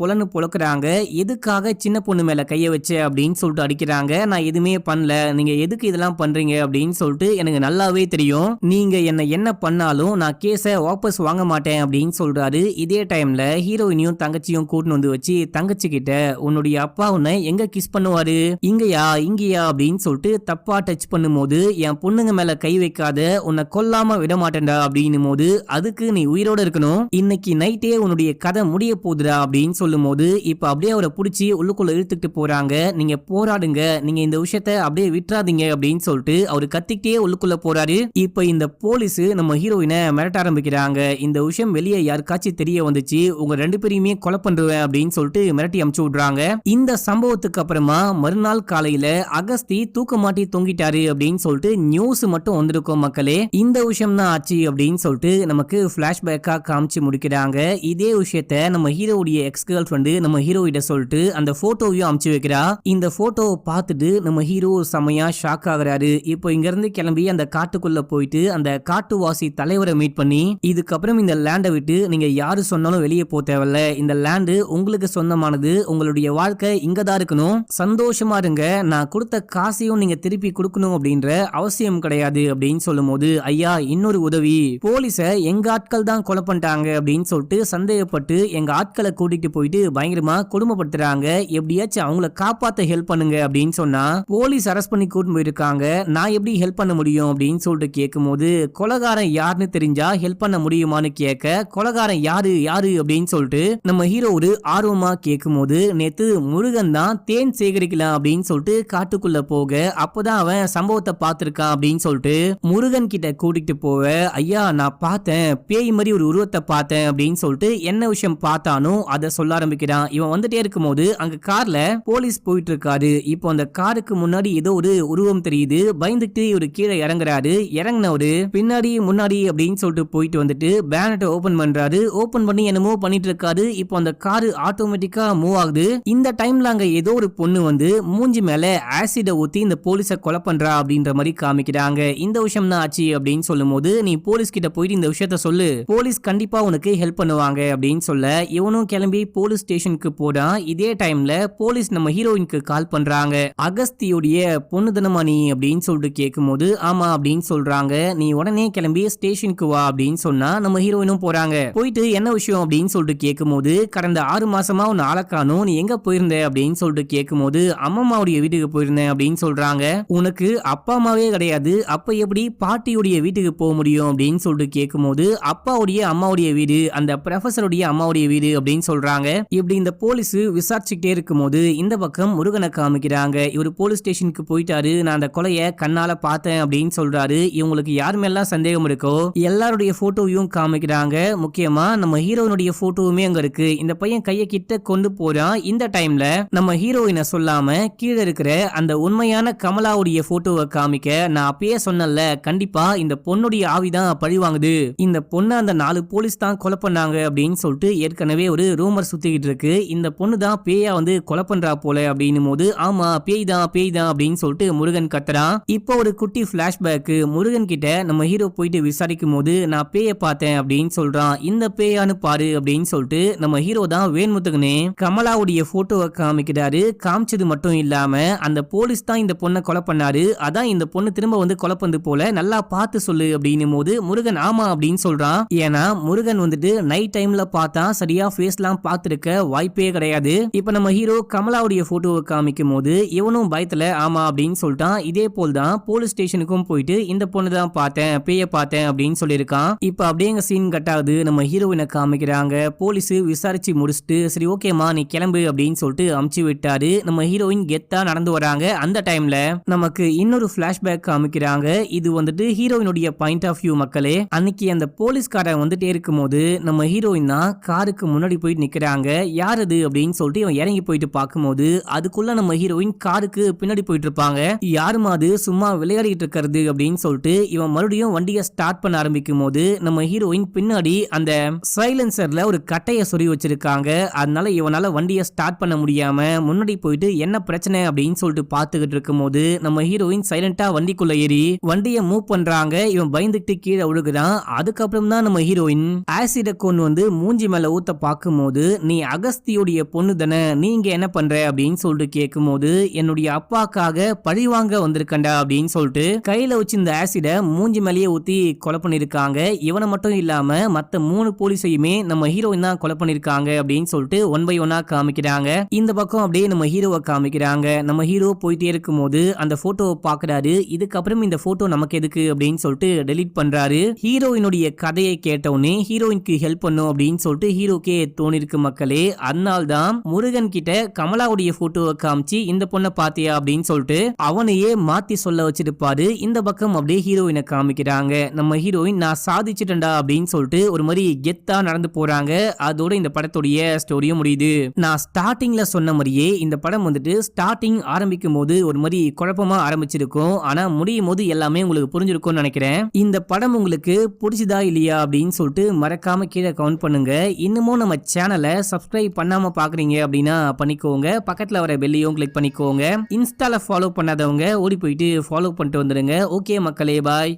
பொலன்னு பொழக்கிறாங்க. எதுக்காக சின்ன பொண்ணு மேல கைய வச்ச அப்படின்னு சொல்லிட்டு அடிக்கிறாங்க. நான் எதுவுமே பண்ணல, நீங்க எதுக்கு இதெல்லாம் பண்றீங்க அப்படின்னு சொல்லிட்டு எனக்கு நல்லாவே தெரியும், நீங்க என்ன பண்ணாலும் நான் கேஸை வாபஸ் வாங்க மாட்டேன் அப்படின்னு சொல்றாரு. இதே டைம்ல ஹீரோயினையும் தங்கச்சியும் கூட்டிட்டு வந்து வச்சு தங்கச்சி கிட்ட, உன்னுடைய அப்பா உன்னை எங்க கிஸ் பண்ணுவாரு, இங்கயா அப்படின்னு சொல்லிட்டு தப்பா டச் பண்ணும்போது, என் பொண்ணுங்க மேல கை வைக்காத, உன்னை கொல்லாம விட மாட்டேன்டா அப்படின்னும் போது, அதுக்கு நீ உயிரோட இருக்கணும், இன்னைக்கு நைட்டே உன்னுடைய கதை முடிய போகுதுடா அப்படின்னு சொல்லும் போது, இப்ப அப்படியே அவரை பிடிச்சி உள்ளுக்குள்ள இழுத்துட்டு போறாங்க. நீங்க போராடுங்க, நீங்க இந்த விஷயத்த அப்படியே விட்டுறாதீங்க அப்படின்னு சொல்லிட்டு அவரு கத்திக்கிட்டே உள்ளுக்குள்ள போறாரு. இப்ப இந்த போலீஸ் நம்ம ஹீரோயினை மிரட்ட ஆரம்பிக்கிறாங்க. இந்த விஷயம் வெளியே யாருக்காச்சும் தெரிய வந்துச்சு, உங்க 2 பேரையுமே கொலை பண்றேன் அப்படின்னு சொல்லிட்டு மிரட்டி அமுச்சு விடுறாங்க. இந்த சம்பவத்துக்கு அப்புறமா மறுநாள் காலையில அகஸ்தி தூக்க மாட்டி தொங்கிட்டாரு அப்படின்னு சொல்லிட்டு நியூஸ் மட்டும் வந்திருக்கும் மக்களே. இந்த விஷயம் தான் ஆச்சு அப்படின்னு சொல்லிட்டு நமக்கு பிளாஷ்பேக்கா காமிச்சு முடிக்கிறாங்க. இதே விஷயத்த நம்ம ஹீரோவுடைய எக்ஸ் கேர்ள் ஃப்ரெண்டு நம்ம ஹீரோயிட்ட சொல்லிட்டு அந்த போட்டோவையும் அமுச்சு வைக்கிறா. இந்த போட்டோவை பார்த்துட்டு நம்ம ஹீரோ செமையா ஷாக் ஆகுறாரு. இப்போ இங்க இருந்து கிளம்பி அந்த காட்டுக்குள்ள போயிட்டு அந்த காட்டுவாசி தலைவரை மீட் பண்ணி, இதுக்கப்புறம் இந்த லேண்டை விட்டு நீங்க யாரு சொன்னாலும் வெளியே போக தேவையில்ல, இந்த லேண்டு உங்களுக்கு சொந்தமானது, உங்களுடைய வாழ்க்கை இங்கதான் இருக்கணும், சந்தோஷமா இருங்க, நான் கொடுத்த காசையும் நீங்க திருப்பி கொடுக்கணும் அப்படின்ற அவசியம் கிடையாது அப்படின்னு சொல்லும் போது, ஐயா இன்னொரு உதவி, போலீஸ எங்க ஆட்கள் தான் கொலை பண்ணிட்டாங்க அப்படின்னு சொல்லிட்டு சந்தேகப்பட்டு எங்க ஆட்களை கூட்டிட்டு போயிட்டு பயங்கரமா கொடுமைப்படுத்துறாங்க, எப்படியாச்சும் அவங்கள காப்பாத்த ஹெல்ப் பண்ணுங்க அப்படின்னு சொன்னா, போலீஸ் அரெஸ்ட் பண்ணி கூட்டிட்டு போயிருக்காங்க, நான் எப்படி ஹெல்ப் பண்ண முடியும் அப்படின்னு சொல்லிட்டு கேட்கும் போது, கொலைகாரன் யாருன்னு தெரிஞ்சா ஹெல்ப் பண்ண முடியுமான்னு கேட்க, கொலைகாரன் யாரு அப்படின்னு சொல்லிட்டு நம்ம ஹீரோ ஒரு ஆர்வமா கேட்கும் போது, நேத்து முருகன் தான் தேன் சேகரிக்கலாம் அப்படின்னு சொல்லிட்டு காட்டுக்குள்ள போக, அப்பதான் அவன் சம்பவத்தை பார்த்திருக்கான் அப்படின்னு சொல்லிட்டு முருகன் கிட்ட கூட்டிட்டு போவ, ஐயா நான் பார்த்தேன், பேய் மாதிரி ஒரு உருவத்தை பார்த்தேன் அப்படின்னு சொல்லிட்டு என்ன விஷயம் பார்த்தானோ அதை சொல்ல ஆரம்பிக்கிறான். இவன் வந்துட்டே இருக்கும் போது அங்க கார்ல போலீஸ் போயிட்டு இருக்காரு. இப்போ அந்த காருக்கு முன்னாடி ஏதோ ஒரு உருவம் தெரியுது. பயந்துட்டு இவரு கீழே இறங்குறாரு. இறங்கினவரு பின்னாடி முன்னாடி அப்படின்னு சொல்லிட்டு போயிட்டு வந்துட்டு பேனட்டை ஓபன் பண்றாரு. ஓபன் பண்ணி என்னமோ பண்ணிட்டு இருக்காரு. இப்போ அந்த காரு ஆட்டோமேட்டிக்கா மூவ் ஆகுது. இந்த டைம்ல அங்க ஏதோ ஒரு பொண்ணு வந்து மூஞ்சி மேல ஆசிட ஊத்தி இந்த போலீஸ கொலை பண்றா அப்படின்ற மாதிரி காமிக்கிறாங்க. இந்த விஷயம் தான் ஆச்சு அப்படின்னு சொல்லும் போது, நீ போலீஸ் கிட்ட போயிட்டு இந்த விஷயத்த சொல்லு, போலீஸ் கண்டிப்பா உனக்கு ஹெல்ப் பண்ணுவாங்க அப்படின்னு சொல்ல, இவனும் கிளம்பி போலீஸ் ஸ்டேஷனுக்கு போறான். இதே டைம்ல போலீஸ் நம்ம ஹீரோயினுக்கு கால் பண்றாங்க. அகஸ்தியோடைய பொண்ணு தினமா நீ அப்படின்னு சொல்லிட்டு கேட்கும் போது, ஆமா அப்படின்னு சொல்றாங்க. நீ உடனே கிளம்பி ஸ்டேஷனுக்கு வா அப்படின்னு சொன்னா நம்ம ஹீரோயினும் போறாங்க. போயிட்டு என்ன விஷயம் அப்படின்னு சொல்லிட்டு கேட்கும் போது, கடந்த 6 மாசமா உன்னை ஆளக்கானோம், நீ எங்க போயிருந்த அப்படின்னு சொல்லிட்டு கேட்கும் போது, அம்மாவுடைய வீட்டுக்கு போயிருந்தேன் அப்படின்னு சொல்றாங்க. உனக்கு அப்பா அம்மாவே கிடையாது, அப்ப எப்படி பாட்டியுடைய வீட்டுக்கு போக முடியும் அப்படின்னு சொல்லிட்டு கேட்கும் போது, அப்பாவுடைய அம்மாவுடைய வீடு அந்த ப்ரொஃபசருடைய அம்மாவுடைய வீடு அப்படின்னு சொல்றாங்க. இப்படி இந்த போலீஸ் விசாரிச்சுக்கிட்டே இருக்கும் போது இந்த பக்கம் முருகனை காமிக்கிறாங்க. இவர் போலீஸ் ஸ்டேஷனுக்கு போயிட்டாரு, நான் அந்த கொலையை கண்ணால பார்த்தேன் அப்படின்னு சொல்றாரு. இவங்களுக்கு யார் மேலாம் சந்தேகம் இருக்கோ எல்லாருடைய போட்டோவையும் காமிக்கிறாங்க. முக்கியமா நம்ம ஹீரோயினுடைய போட்டோவுமே அங்க இருக்கு. இந்த பையன் கையை கிட்ட கொண்டு போறான். இந்த டைம்ல நம்ம ஹீரோயினை சொல்லாம கீழே இருக்கிற அந்த உண்மையான கமலாவுடைய போட்டோவை காமிக்க, நான் அப்பயே சொன்னல கண்டிப்பா இந்த பொண்ணுடைய ஆவிதான் பழி வாங்குது, இந்த பொண்ணு அந்த 4 போலீஸ் தான் கொலை பண்ணாங்க அப்படின்னு சொல்லிட்டு ஏற்கனவே ஒரு ரூமர் சுத்திக்கிட்டு இருக்கு. இந்த பொண்ணு தான் பேயா வந்து கொலை பண்றா போல அப்படின்னும் போது, ஆமா பேய் தான் அப்படின்னு சொல்லிட்டு முருகன் கத்துறான். இப்போ ஒரு குட்டி பிளாஷ்பேக். முருகன் கிட்ட நம்ம ஹீரோ போயிட்டு விசாரிக்கும் போது, நான் பேயை பார்த்தேன் அப்படின்னு சொல்றான். இந்த பேயானு பாரு அப்படின்னு சொல்லிட்டு நம்ம ஹீரோ தான் வேண்முத்துகனே கமலாவுடைய போட்டோவை காமிக்கிறாரு. காமிச்சது மட்டும் இல்லாம அந்த போலீஸ் தான் இந்த பொண்ணை கொலை பண்ணாரு, அதான் இந்த பொண்ணு திரும்ப வந்து கொலை பண்ணது போல, நல்லா பார்த்து சொல்லு அப்படின்னும் போது முருகன் ஆமா அப்படின்னு சொல்றான். ஏன்னா முருகன் வந்துட்டு நைட் டைம்ல பார்த்தா சரியா ஃபேஸ்லாம் பார்த்திருக்க வாய்ப்பே கிடையாது. இப்ப நம்ம ஹீரோ கமலாவுடைய போட்டோவை காமிக்கும் போது இவனும் பயத்துல ஆமா அப்படின்னு சொல்லிட்டான். இதே போல் தான் போலீஸ் ஸ்டேஷனுக்கும் போயிட்டு இந்த பொண்ணு தான் பார்த்தேன், பேய பார்த்தேன் அப்படின்னு சொல்லியிருக்கான். இப்ப அப்படியே சீன் கட் ஆகுது. நம்ம ஹீரோயினை காமிக்கிறாங்க. போலீஸ் விசாரிச்சு முடிச்சுட்டு சரி ஓகேமா நீ கிளம்பு அப்படின்னு சொல்லிட்டு அமுச்சு விட்டாரு. நம்ம ஹீரோயின் கெத்தா நடந்து வராங்க. அந்த டைம்ல நமக்கு இன்னொரு பிளாஷ்பேக் காமிக்கிறாங்க. இது வந்துட்டு ஹீரோயினுடைய பாயிண்ட் ஆஃப் வியூ மக்களே. அன்னைக்கு அந்த போலீஸ்காரன் வந்துட்டே இருக்கும் போது நம்ம ஹீரோயின் தான் காருக்கு முன்னாடி போயிட்டு நிக்கிறாங்க. யார் அது அப்படின்னு சொல்லிட்டு இவன் இறங்கி போயிட்டு பார்க்கும்போது அதுக்குள்ள நம்ம ஹீரோயின் காருக்கு பின்னாடி போயிட்டு இருப்பாங்க. யாருமா அது சும்மா விளையாடிட்டு இருக்கிறது அப்படின்னு சொல்லிட்டு இவன் மறுபடியும் வண்டியை ஸ்டார்ட் பண்ண ஆரம்பிக்கும் போது நம்ம ஹீரோயின் பின்னாடி அந்த சைலன்சர்ல ஒரு கட்டைய சொறி வச்சிருக்காங்க. அதனால இவனால வண்டியை ஸ்டார்ட் பண்ண முடியாம முன்னாடி போயிட்டு என்ன பிரச்சனை அப்படின்னு சொல்லிட்டு பார்த்துக்கிட்டு இருக்கும் போது நம்ம ஹீரோயின் சைலண்டா வண்டிக்குள்ள ஏறி வண்டியை மூவ் பண்றாங்க. இவன் பயந்துட்டு கீழே விழுகுறான். அதுக்கப்புறம் தான் நம்ம ஹீரோயின் ஆசிட கொண்டு வந்து மூஞ்சி மேல ஊத்த பார்க்கும் போது நீ அகஸ்தியோடைய பொண்ணு தானே, நீங்க என்ன பண்ற அப்படின்னு சொல்லிட்டு கேட்கும் போது என்னுடைய அப்பாக்காக பழிவாங்க வந்திருக்கண்டா அப்படின்னு சொல்லிட்டு கையில வச்சு இந்த ஆசிட மூஞ்சி மேலேயே ஊத்தி கொலை பண்ணிருக்காங்க. இவனை மட்டும் இல்லாம மத்த 3 போலீஸையுமே நம்ம ஹீரோயின் தான் கொலை பண்ணிருக்காங்க அப்படின்னு சொல்லிட்டு ஒன் பை ஒன்னா காமிக்கிறாங்க. இந்த பக்கம் அப்படியே நம்ம ஹீரோவை காமிக்கிறாங்க. நம்ம ஹீரோ போயிட்டே இருக்கும் போது அந்த போட்டோவை பாக்குறாரு. இதுக்கப்புறம் இந்த போட்டோ நமக்கு எதுக்கு அப்படின்னு சொல்லிட்டு டெலீட் பண்றாரு. ஹீரோயினுடைய கதையை கேட்டவுடனே ஹீரோயினுக்கு ஹெல்ப் பண்ணும் அப்படின்னு சொல்லிட்டு ஹீரோக்கே தோணிருக்கு மக்களே. அதனால தான் முருகன் கிட்ட கமலாவுடைய போட்டோவை காமிச்சு இந்த பொண்ணை பாத்தியா அப்படின்னு சொல்லிட்டு அவனையே மாத்தி சொல்ல வச்சிருப்பாரு. இந்த பக்கம் அப்படியே ஹீரோயினை காமிக்கிறாங்க. நம்ம ஹீரோயின் நான் சாதிச்சிட்டேன்டா அப்படின்னு சொல்லிட்டு ஒரு மாதிரி கெத்தா நடந்து போறாங்க. அதோட இந்த படத்துடைய ஸ்டோரியும் முடியுது. நான் ஸ்டார்டிங்ல சொன்ன மாதிரியே இந்த படம் வந்துட்டு ஸ்டார்டிங் ஆரம்பிக்கும் போது ஒரு மாதிரி குழப்பமா ஆரம்பிச்சிருக்கும். ஆனா முடியும் போது எல்லாமே உங்களுக்கு புரிஞ்சிருக்கும்னு நினைக்கிறேன். இந்த படம் உங்களுக்கு பிடிச்சதா இல்லையா அப்படின்னு சொல்லிட்டு மறக்காம கீழே கமெண்ட் பண்ணுங்க. இன்னமும் நம்ம சேனலை சப்ஸ்கிரைப் பண்ணாம பாக்குறீங்க அப்படின்னா பண்ணிக்கோங்க. பக்கத்துல வர பெல்லையும் கிளிக் பண்ணிக்கோங்க. இன்ஸ்டால ஃபாலோ பண்ணாதவங்க ஓடி போயிட்டு ஃபாலோ பண்ணிட்டு வந்துடுங்க. ஓகே மக்களே, பாய்.